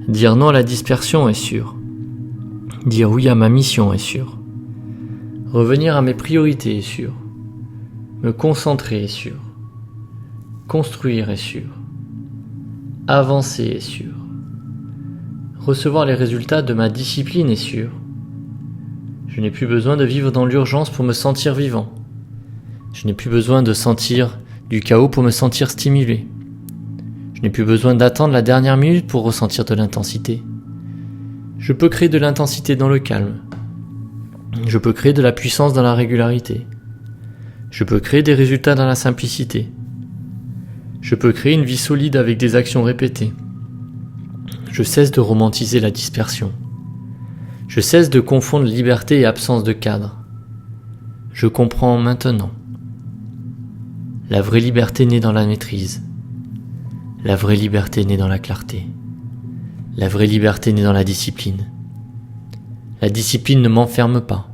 Dire non à la dispersion est sûr. Dire oui à ma mission est sûr. Revenir à mes priorités est sûr. Me concentrer est sûr. Construire est sûr. Avancer est sûr. Recevoir les résultats de ma discipline est sûr. Je n'ai plus besoin de vivre dans l'urgence pour me sentir vivant. Je n'ai plus besoin de sentir du chaos pour me sentir stimulé. Je n'ai plus besoin d'attendre la dernière minute pour ressentir de l'intensité. Je peux créer de l'intensité dans le calme. Je peux créer de la puissance dans la régularité. Je peux créer des résultats dans la simplicité. Je peux créer une vie solide avec des actions répétées. Je cesse de romantiser la dispersion. Je cesse de confondre liberté et absence de cadre. Je comprends maintenant. La vraie liberté naît dans la maîtrise. La vraie liberté naît dans la clarté. La vraie liberté naît dans la discipline. La discipline ne m'enferme pas.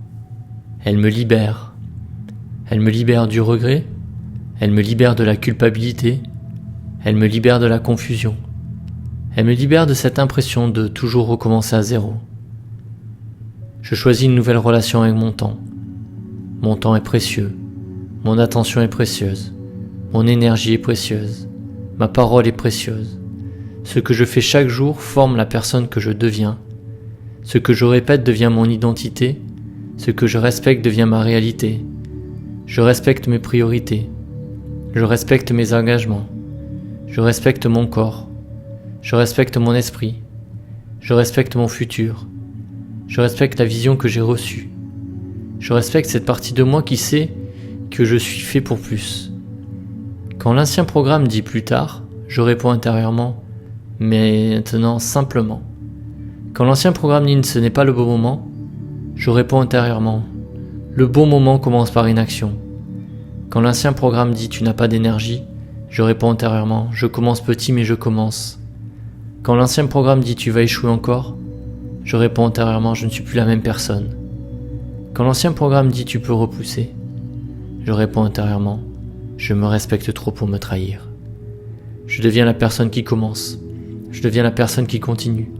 Elle me libère. Elle me libère du regret. Elle me libère de la culpabilité. Elle me libère de la confusion. Elle me libère de cette impression de toujours recommencer à zéro. Je choisis une nouvelle relation avec mon temps. Mon temps est précieux. Mon attention est précieuse. Mon énergie est précieuse. Ma parole est précieuse. Ce que je fais chaque jour forme la personne que je deviens. Ce que je répète devient mon identité. Ce que je respecte devient ma réalité. Je respecte mes priorités. Je respecte mes engagements. Je respecte mon corps. Je respecte mon esprit. Je respecte mon futur. Je respecte la vision que j'ai reçue. Je respecte cette partie de moi qui sait que je suis fait pour plus. Quand l'ancien programme dit plus tard, je réponds intérieurement, mais maintenant simplement. Quand l'ancien programme dit ce n'est pas le bon moment, je réponds intérieurement, le bon moment commence par une action. Quand l'ancien programme dit tu n'as pas d'énergie, je réponds intérieurement, je commence petit mais je commence. Quand l'ancien programme dit tu vas échouer encore, je réponds intérieurement je ne suis plus la même personne. Quand l'ancien programme dit tu peux repousser, je réponds intérieurement je me respecte trop pour me trahir. Je deviens la personne qui commence, je deviens la personne qui continue,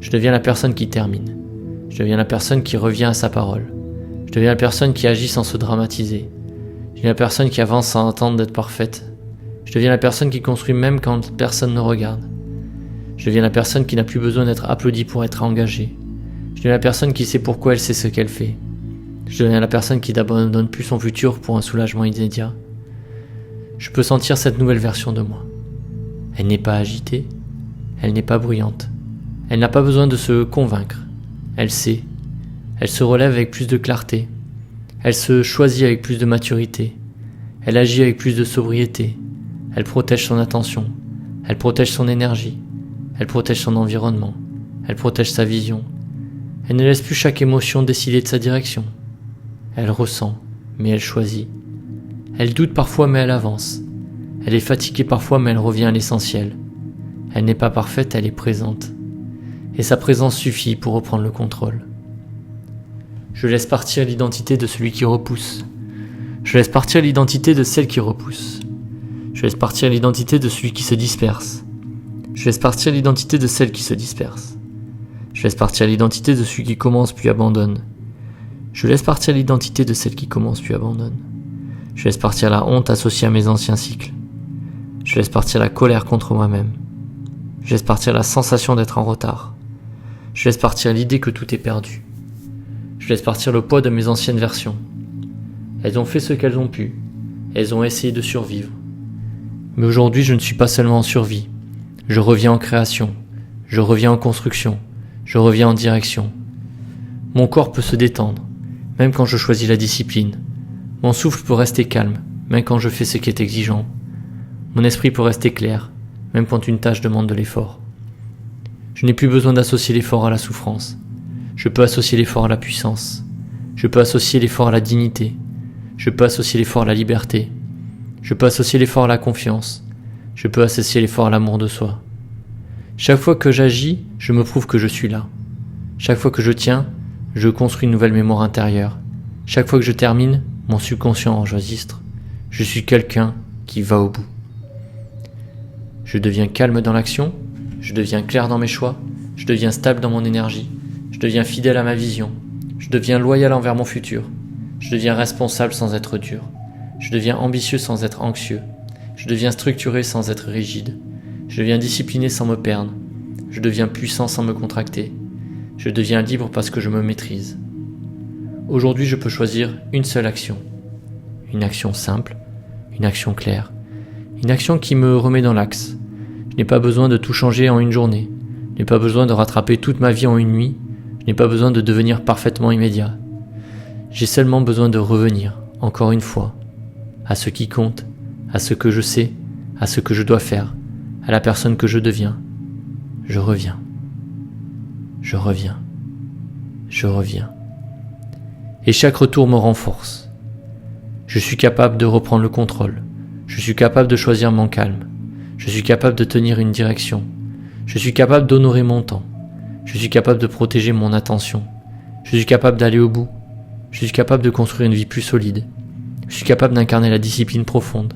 je deviens la personne qui termine, je deviens la personne qui revient à sa parole, je deviens la personne qui agit sans se dramatiser, je deviens la personne qui avance sans attendre d'être parfaite, je deviens la personne qui construit même quand personne ne regarde. Je deviens la personne qui n'a plus besoin d'être applaudie pour être engagée. Je deviens la personne qui sait pourquoi elle sait ce qu'elle fait. Je deviens la personne qui n'abandonne plus son futur pour un soulagement immédiat. Je peux sentir cette nouvelle version de moi. Elle n'est pas agitée, elle n'est pas bruyante. Elle n'a pas besoin de se convaincre. Elle sait. Elle se relève avec plus de clarté. Elle se choisit avec plus de maturité. Elle agit avec plus de sobriété. Elle protège son attention. Elle protège son énergie. Elle protège son environnement. Elle protège sa vision. Elle ne laisse plus chaque émotion décider de sa direction. Elle ressent, mais elle choisit. Elle doute parfois, mais elle avance. Elle est fatiguée parfois, mais elle revient à l'essentiel. Elle n'est pas parfaite, elle est présente. Et sa présence suffit pour reprendre le contrôle. Je laisse partir l'identité de celui qui repousse. Je laisse partir l'identité de celle qui repousse. Je laisse partir l'identité de celui qui se disperse. Je laisse partir l'identité de celle qui se disperse. Je laisse partir l'identité de celui qui commence puis abandonne. Je laisse partir l'identité de celle qui commence puis abandonne. Je laisse partir la honte associée à mes anciens cycles. Je laisse partir la colère contre moi-même. Je laisse partir la sensation d'être en retard. Je laisse partir l'idée que tout est perdu. Je laisse partir le poids de mes anciennes versions. Elles ont fait ce qu'elles ont pu. Elles ont essayé de survivre. Mais aujourd'hui, je ne suis pas seulement en survie. Je reviens en création, je reviens en construction, je reviens en direction. Mon corps peut se détendre, même quand je choisis la discipline. Mon souffle peut rester calme, même quand je fais ce qui est exigeant. Mon esprit peut rester clair, même quand une tâche demande de l'effort. Je n'ai plus besoin d'associer l'effort à la souffrance. Je peux associer l'effort à la puissance. Je peux associer l'effort à la dignité. Je peux associer l'effort à la liberté. Je peux associer l'effort à la confiance. Je peux associer l'effort à l'amour de soi. Chaque fois que j'agis, je me prouve que je suis là. Chaque fois que je tiens, je construis une nouvelle mémoire intérieure. Chaque fois que je termine, mon subconscient enregistre. Je suis quelqu'un qui va au bout. Je deviens calme dans l'action, je deviens clair dans mes choix, je deviens stable dans mon énergie, je deviens fidèle à ma vision, je deviens loyal envers mon futur, je deviens responsable sans être dur, je deviens ambitieux sans être anxieux. Je deviens structuré sans être rigide. Je deviens discipliné sans me perdre. Je deviens puissant sans me contracter. Je deviens libre parce que je me maîtrise. Aujourd'hui, je peux choisir une seule action. Une action simple, une action claire, une action qui me remet dans l'axe. Je n'ai pas besoin de tout changer en une journée. Je n'ai pas besoin de rattraper toute ma vie en une nuit. Je n'ai pas besoin de devenir parfaitement immédiat. J'ai seulement besoin de revenir, encore une fois, à ce qui compte, à ce que je sais, à ce que je dois faire, à la personne que je deviens. Je reviens. Je reviens. Je reviens. Et chaque retour me renforce. Je suis capable de reprendre le contrôle. Je suis capable de choisir mon calme. Je suis capable de tenir une direction. Je suis capable d'honorer mon temps. Je suis capable de protéger mon attention. Je suis capable d'aller au bout. Je suis capable de construire une vie plus solide. Je suis capable d'incarner la discipline profonde.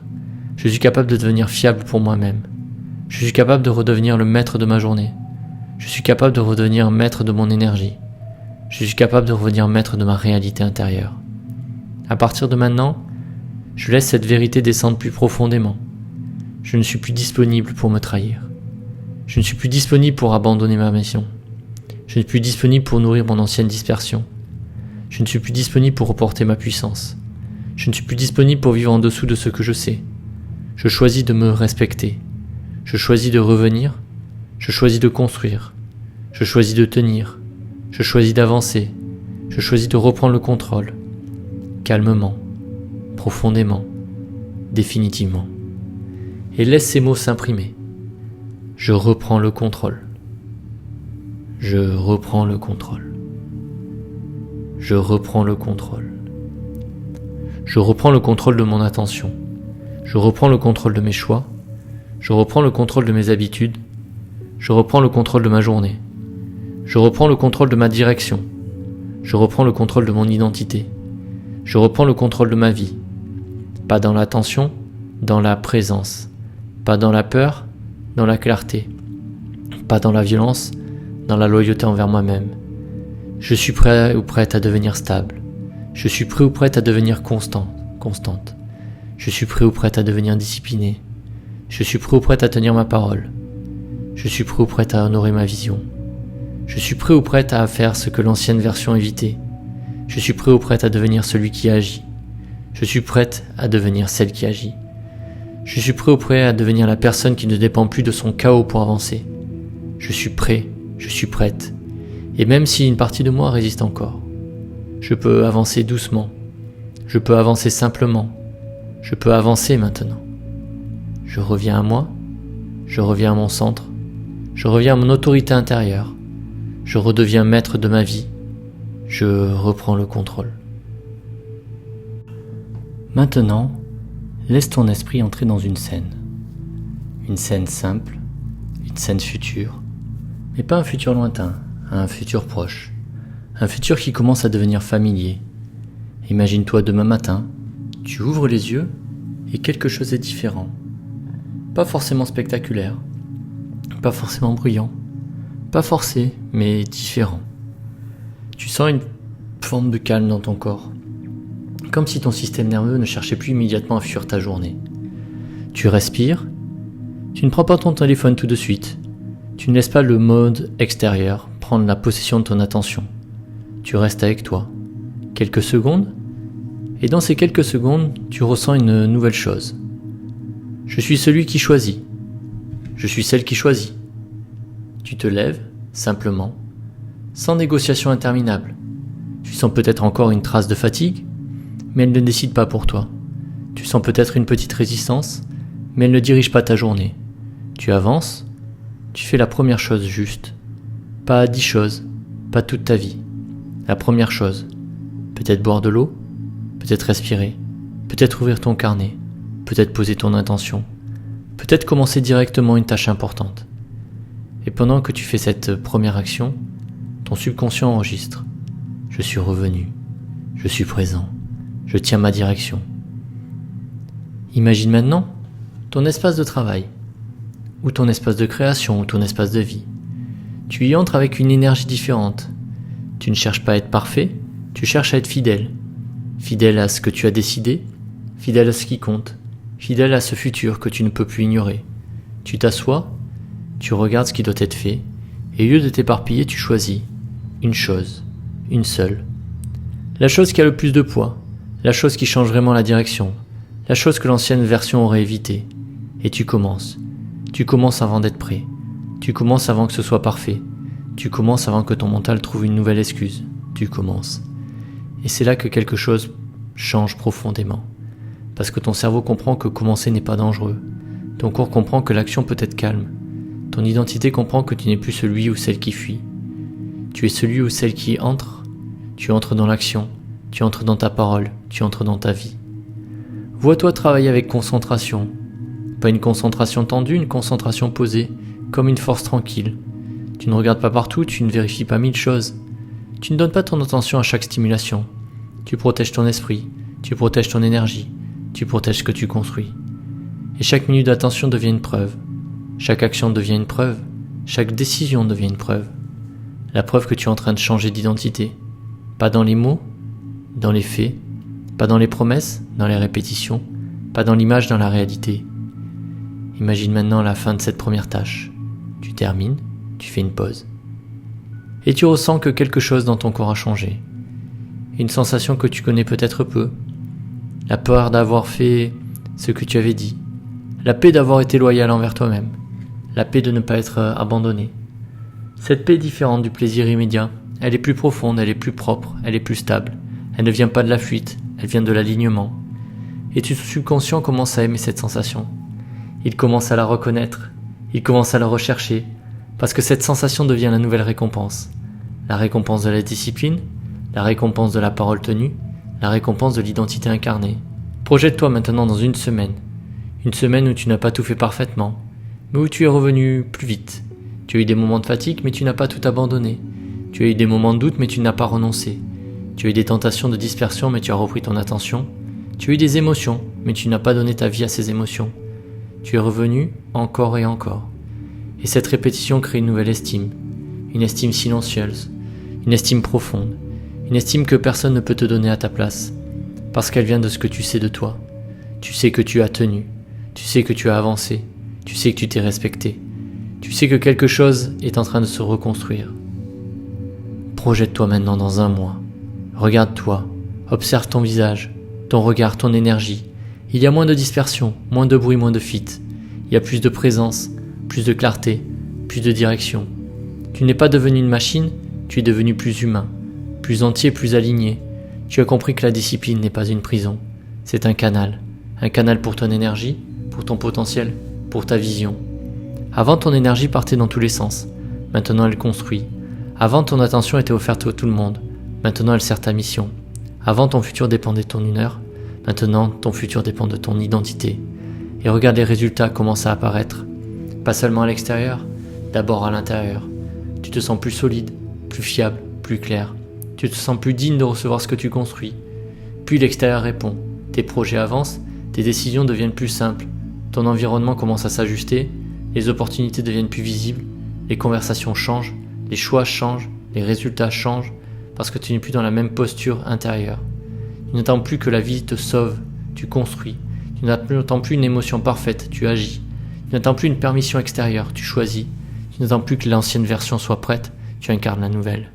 Je suis capable de devenir fiable pour moi-même. Je suis capable de redevenir le maître de ma journée. Je suis capable de redevenir maître de mon énergie. Je suis capable de redevenir maître de ma réalité intérieure. À partir de maintenant, je laisse cette vérité descendre plus profondément. Je ne suis plus disponible pour me trahir. Je ne suis plus disponible pour abandonner ma mission. Je ne suis plus disponible pour nourrir mon ancienne dispersion. Je ne suis plus disponible pour reporter ma puissance. Je ne suis plus disponible pour vivre en dessous de ce que je sais. Je choisis de me respecter. Je choisis de revenir. Je choisis de construire. Je choisis de tenir. Je choisis d'avancer. Je choisis de reprendre le contrôle. Calmement, profondément, définitivement. Et laisse ces mots s'imprimer. Je reprends le contrôle. Je reprends le contrôle. Je reprends le contrôle. Je reprends le contrôle de mon attention. Je reprends le contrôle de mes choix. Je reprends le contrôle de mes habitudes. Je reprends le contrôle de ma journée. Je reprends le contrôle de ma direction. Je reprends le contrôle de mon identité. Je reprends le contrôle de ma vie. Pas dans l'attention, dans la présence. Pas dans la peur, dans la clarté. Pas dans la violence, dans la loyauté envers moi-même. Je suis prêt ou prête à devenir stable. Je suis prêt ou prête à devenir constante. Je suis prêt ou prête à devenir disciplinée. Je suis prêt ou prête à tenir ma parole. Je suis prêt ou prête à honorer ma vision. Je suis prêt ou prête à faire ce que l'ancienne version évitait. Je suis prêt ou prête à devenir celui qui agit. Je suis prête à devenir celle qui agit. Je suis prêt ou prêt à devenir la personne qui ne dépend plus de son chaos pour avancer. Je suis prêt, je suis prête. Et même si une partie de moi résiste encore, je peux avancer doucement. Je peux avancer simplement. Je peux avancer maintenant. Je reviens à moi. Je reviens à mon centre. Je reviens à mon autorité intérieure. Je redeviens maître de ma vie. Je reprends le contrôle. Maintenant, laisse ton esprit entrer dans une scène. Une scène simple, une scène future, mais pas un futur lointain, un futur proche. Un futur qui commence à devenir familier. Imagine-toi demain matin, tu ouvres les yeux et quelque chose est différent. Pas forcément spectaculaire, pas forcément bruyant, pas forcé, mais différent. Tu sens une forme de calme dans ton corps, comme si ton système nerveux ne cherchait plus immédiatement à fuir ta journée. Tu respires, tu ne prends pas ton téléphone tout de suite, tu ne laisses pas le mode extérieur prendre la possession de ton attention. Tu restes avec toi, quelques secondes, et dans ces quelques secondes, tu ressens une nouvelle chose. Je suis celui qui choisit. Je suis celle qui choisit. Tu te lèves, simplement, sans négociation interminable. Tu sens peut-être encore une trace de fatigue, mais elle ne décide pas pour toi. Tu sens peut-être une petite résistance, mais elle ne dirige pas ta journée. Tu avances, tu fais la première chose juste. Pas 10 choses, pas toute ta vie. La première chose, peut-être boire de l'eau, peut-être respirer, peut-être ouvrir ton carnet, peut-être poser ton intention, peut-être commencer directement une tâche importante. Et pendant que tu fais cette première action, ton subconscient enregistre. Je suis revenu, je suis présent, je tiens ma direction. Imagine maintenant ton espace de travail, ou ton espace de création, ou ton espace de vie. Tu y entres avec une énergie différente. Tu ne cherches pas à être parfait, tu cherches à être fidèle. Fidèle à ce que tu as décidé, fidèle à ce qui compte, fidèle à ce futur que tu ne peux plus ignorer. Tu t'assois, tu regardes ce qui doit être fait, et au lieu de t'éparpiller, tu choisis une chose, une seule. La chose qui a le plus de poids, la chose qui change vraiment la direction, la chose que l'ancienne version aurait évité. Et tu commences. Tu commences avant d'être prêt. Tu commences avant que ce soit parfait. Tu commences avant que ton mental trouve une nouvelle excuse. Tu commences. Et c'est là que quelque chose change profondément. Parce que ton cerveau comprend que commencer n'est pas dangereux. Ton corps comprend que l'action peut être calme. Ton identité comprend que tu n'es plus celui ou celle qui fuit. Tu es celui ou celle qui entre. Tu entres dans l'action. Tu entres dans ta parole. Tu entres dans ta vie. Vois-toi travailler avec concentration. Pas une concentration tendue, une concentration posée, comme une force tranquille. Tu ne regardes pas partout, tu ne vérifies pas 1000 choses. Tu ne donnes pas ton attention à chaque stimulation. Tu protèges ton esprit, tu protèges ton énergie, tu protèges ce que tu construis. Et chaque minute d'attention devient une preuve. Chaque action devient une preuve. Chaque décision devient une preuve. La preuve que tu es en train de changer d'identité. Pas dans les mots, dans les faits. Pas dans les promesses, dans les répétitions. Pas dans l'image, dans la réalité. Imagine maintenant la fin de cette première tâche. Tu termines, tu fais une pause. Et tu ressens que quelque chose dans ton corps a changé. Une sensation que tu connais peut-être peu. La peur d'avoir fait ce que tu avais dit. La paix d'avoir été loyal envers toi-même. La paix de ne pas être abandonné. Cette paix est différente du plaisir immédiat. Elle est plus profonde, elle est plus propre, elle est plus stable. Elle ne vient pas de la fuite, elle vient de l'alignement. Et ton subconscient commence à aimer cette sensation. Il commence à la reconnaître, il commence à la rechercher, parce que cette sensation devient la nouvelle récompense. La récompense de la discipline, la récompense de la parole tenue, la récompense de l'identité incarnée. Projette-toi maintenant dans une semaine où tu n'as pas tout fait parfaitement, mais où tu es revenu plus vite. Tu as eu des moments de fatigue, mais tu n'as pas tout abandonné. Tu as eu des moments de doute, mais tu n'as pas renoncé. Tu as eu des tentations de dispersion, mais tu as repris ton attention. Tu as eu des émotions, mais tu n'as pas donné ta vie à ces émotions. Tu es revenu encore et encore. Et cette répétition crée une nouvelle estime. Une estime silencieuse. Une estime profonde. Une estime que personne ne peut te donner à ta place. Parce qu'elle vient de ce que tu sais de toi. Tu sais que tu as tenu. Tu sais que tu as avancé. Tu sais que tu t'es respecté. Tu sais que quelque chose est en train de se reconstruire. Projette-toi maintenant dans un mois. Regarde-toi. Observe ton visage, ton regard, ton énergie. Il y a moins de dispersion, moins de bruit, moins de fuite. Il y a plus de présence, plus de clarté, plus de direction. Tu n'es pas devenu une machine, tu es devenu plus humain, plus entier, plus aligné. Tu as compris que la discipline n'est pas une prison. C'est un canal pour ton énergie, pour ton potentiel, pour ta vision. Avant, ton énergie partait dans tous les sens. Maintenant, elle construit. Avant, ton attention était offerte à tout le monde. Maintenant, elle sert ta mission. Avant, ton futur dépendait de ton honneur. Maintenant, ton futur dépend de ton identité. Et regarde les résultats commencent à apparaître. Pas seulement à l'extérieur, d'abord à l'intérieur. Tu te sens plus solide, plus fiable, plus clair. Tu te sens plus digne de recevoir ce que tu construis. Puis l'extérieur répond. Tes projets avancent, tes décisions deviennent plus simples. Ton environnement commence à s'ajuster, les opportunités deviennent plus visibles, les conversations changent, les choix changent, les résultats changent, parce que tu n'es plus dans la même posture intérieure. Tu n'attends plus que la vie te sauve, tu construis. Tu n'attends plus une émotion parfaite, tu agis. Tu n'attends plus une permission extérieure, tu choisis. Tu n'attends plus que l'ancienne version soit prête, tu incarnes la nouvelle.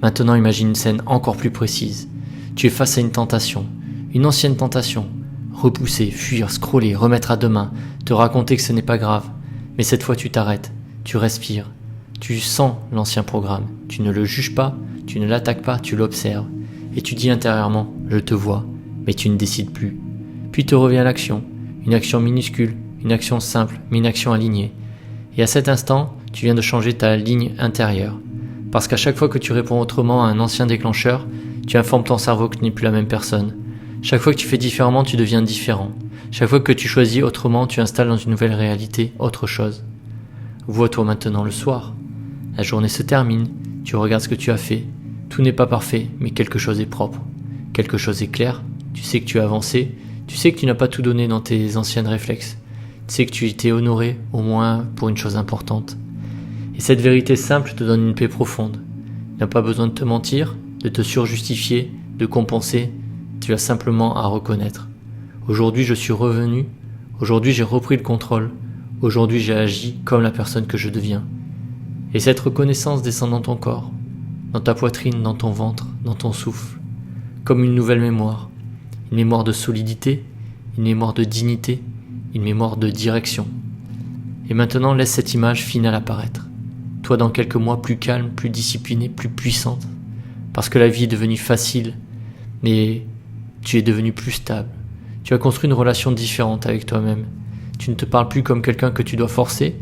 Maintenant, imagine une scène encore plus précise. Tu es face à une tentation, une ancienne tentation. Repousser, fuir, scroller, remettre à demain, te raconter que ce n'est pas grave. Mais cette fois, tu t'arrêtes, tu respires. Tu sens l'ancien programme, tu ne le juges pas, tu ne l'attaques pas, tu l'observes. Et tu dis intérieurement, je te vois, mais tu ne décides plus. Puis te revient l'action, une action minuscule, une action simple, mais une action alignée. Et à cet instant, tu viens de changer ta ligne intérieure. Parce qu'à chaque fois que tu réponds autrement à un ancien déclencheur, tu informes ton cerveau que tu n'es plus la même personne. Chaque fois que tu fais différemment, tu deviens différent. Chaque fois que tu choisis autrement, tu installes dans une nouvelle réalité autre chose. Vois-toi maintenant le soir. La journée se termine, tu regardes ce que tu as fait. Tout n'est pas parfait, mais quelque chose est propre. Quelque chose est clair, tu sais que tu as avancé, tu sais que tu n'as pas tout donné dans tes anciennes réflexes. Tu sais que tu t'es honoré, au moins pour une chose importante. Et cette vérité simple te donne une paix profonde. Tu n'as pas besoin de te mentir, de te surjustifier, de compenser. Tu as simplement à reconnaître. Aujourd'hui, je suis revenu. Aujourd'hui, j'ai repris le contrôle. Aujourd'hui, j'ai agi comme la personne que je deviens. Et cette reconnaissance descend dans ton corps, dans ta poitrine, dans ton ventre, dans ton souffle, comme une nouvelle mémoire. Une mémoire de solidité, une mémoire de dignité, une mémoire de direction. Et maintenant, laisse cette image finale apparaître. Toi, dans quelques mois, plus calme, plus disciplinée, plus puissante. Parce que la vie est devenue facile, mais tu es devenu plus stable. Tu as construit une relation différente avec toi-même. Tu ne te parles plus comme quelqu'un que tu dois forcer,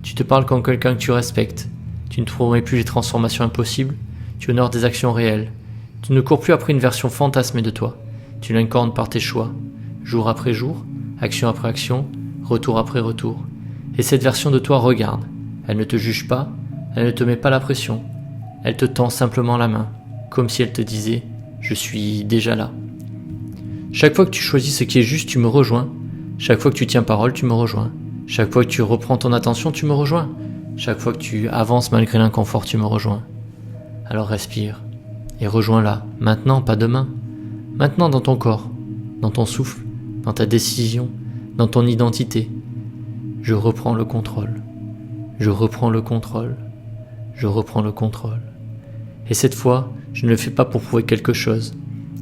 tu te parles comme quelqu'un que tu respectes. Tu ne promets plus les transformations impossibles, tu honores des actions réelles. Tu ne cours plus après une version fantasmée de toi. Tu l'incarnes par tes choix, jour après jour, action après action, retour après retour. Et cette version de toi regarde. Elle ne te juge pas, elle ne te met pas la pression. Elle te tend simplement la main, comme si elle te disait « Je suis déjà là ». Chaque fois que tu choisis ce qui est juste, tu me rejoins. Chaque fois que tu tiens parole, tu me rejoins. Chaque fois que tu reprends ton attention, tu me rejoins. Chaque fois que tu avances malgré l'inconfort, tu me rejoins. Alors respire et rejoins-la, maintenant, pas demain. Maintenant dans ton corps, dans ton souffle, dans ta décision, dans ton identité. Je reprends le contrôle. Je reprends le contrôle. Je reprends le contrôle. Et cette fois, je ne le fais pas pour prouver quelque chose.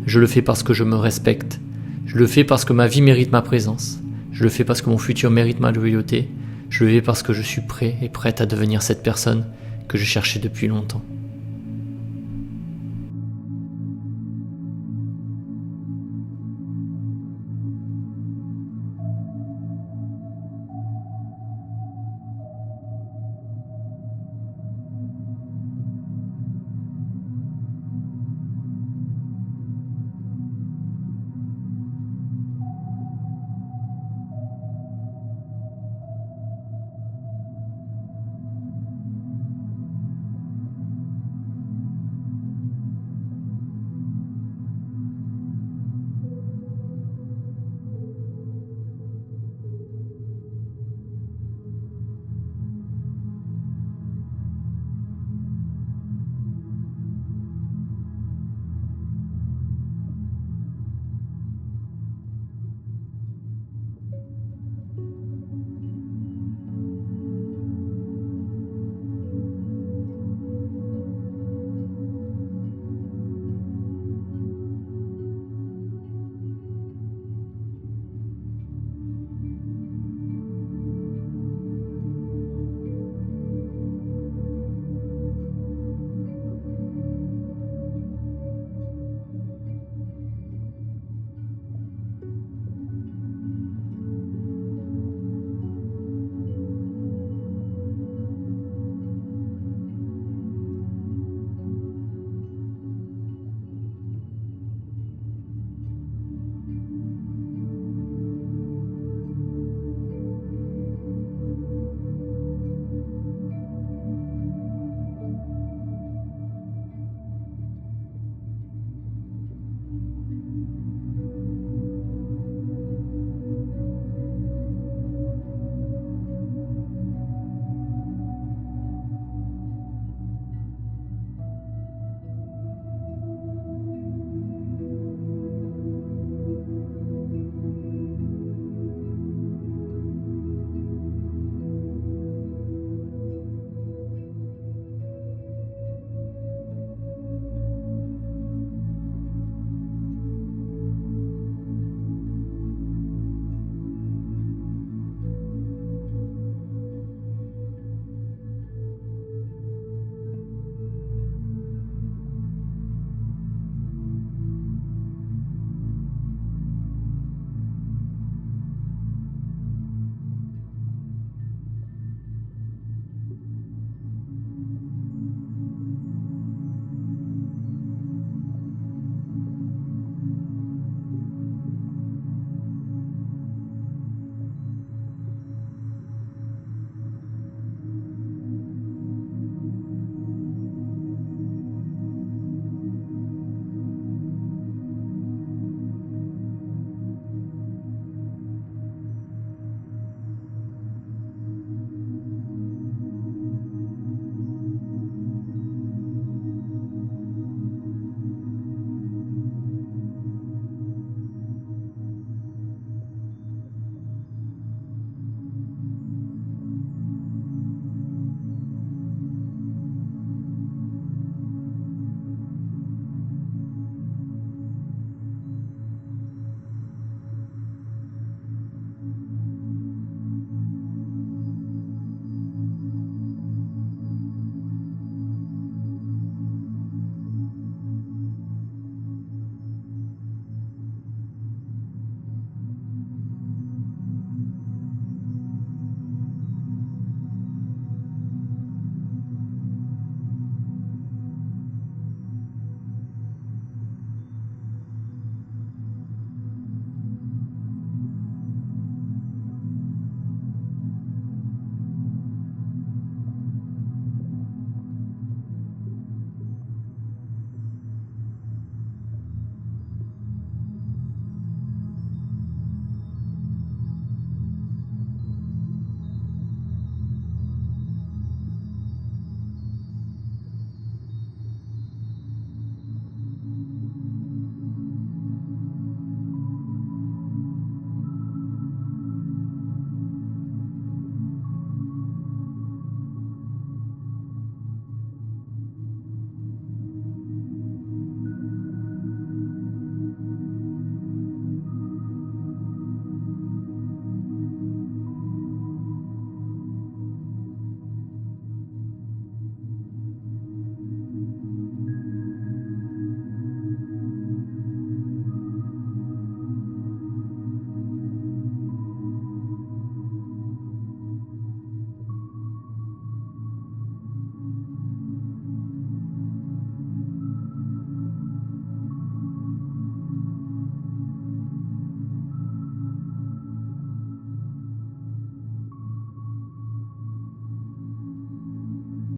Je le fais parce que je me respecte. Je le fais parce que ma vie mérite ma présence. Je le fais parce que mon futur mérite ma loyauté. Je le fais parce que je suis prêt et prête à devenir cette personne que je cherchais depuis longtemps.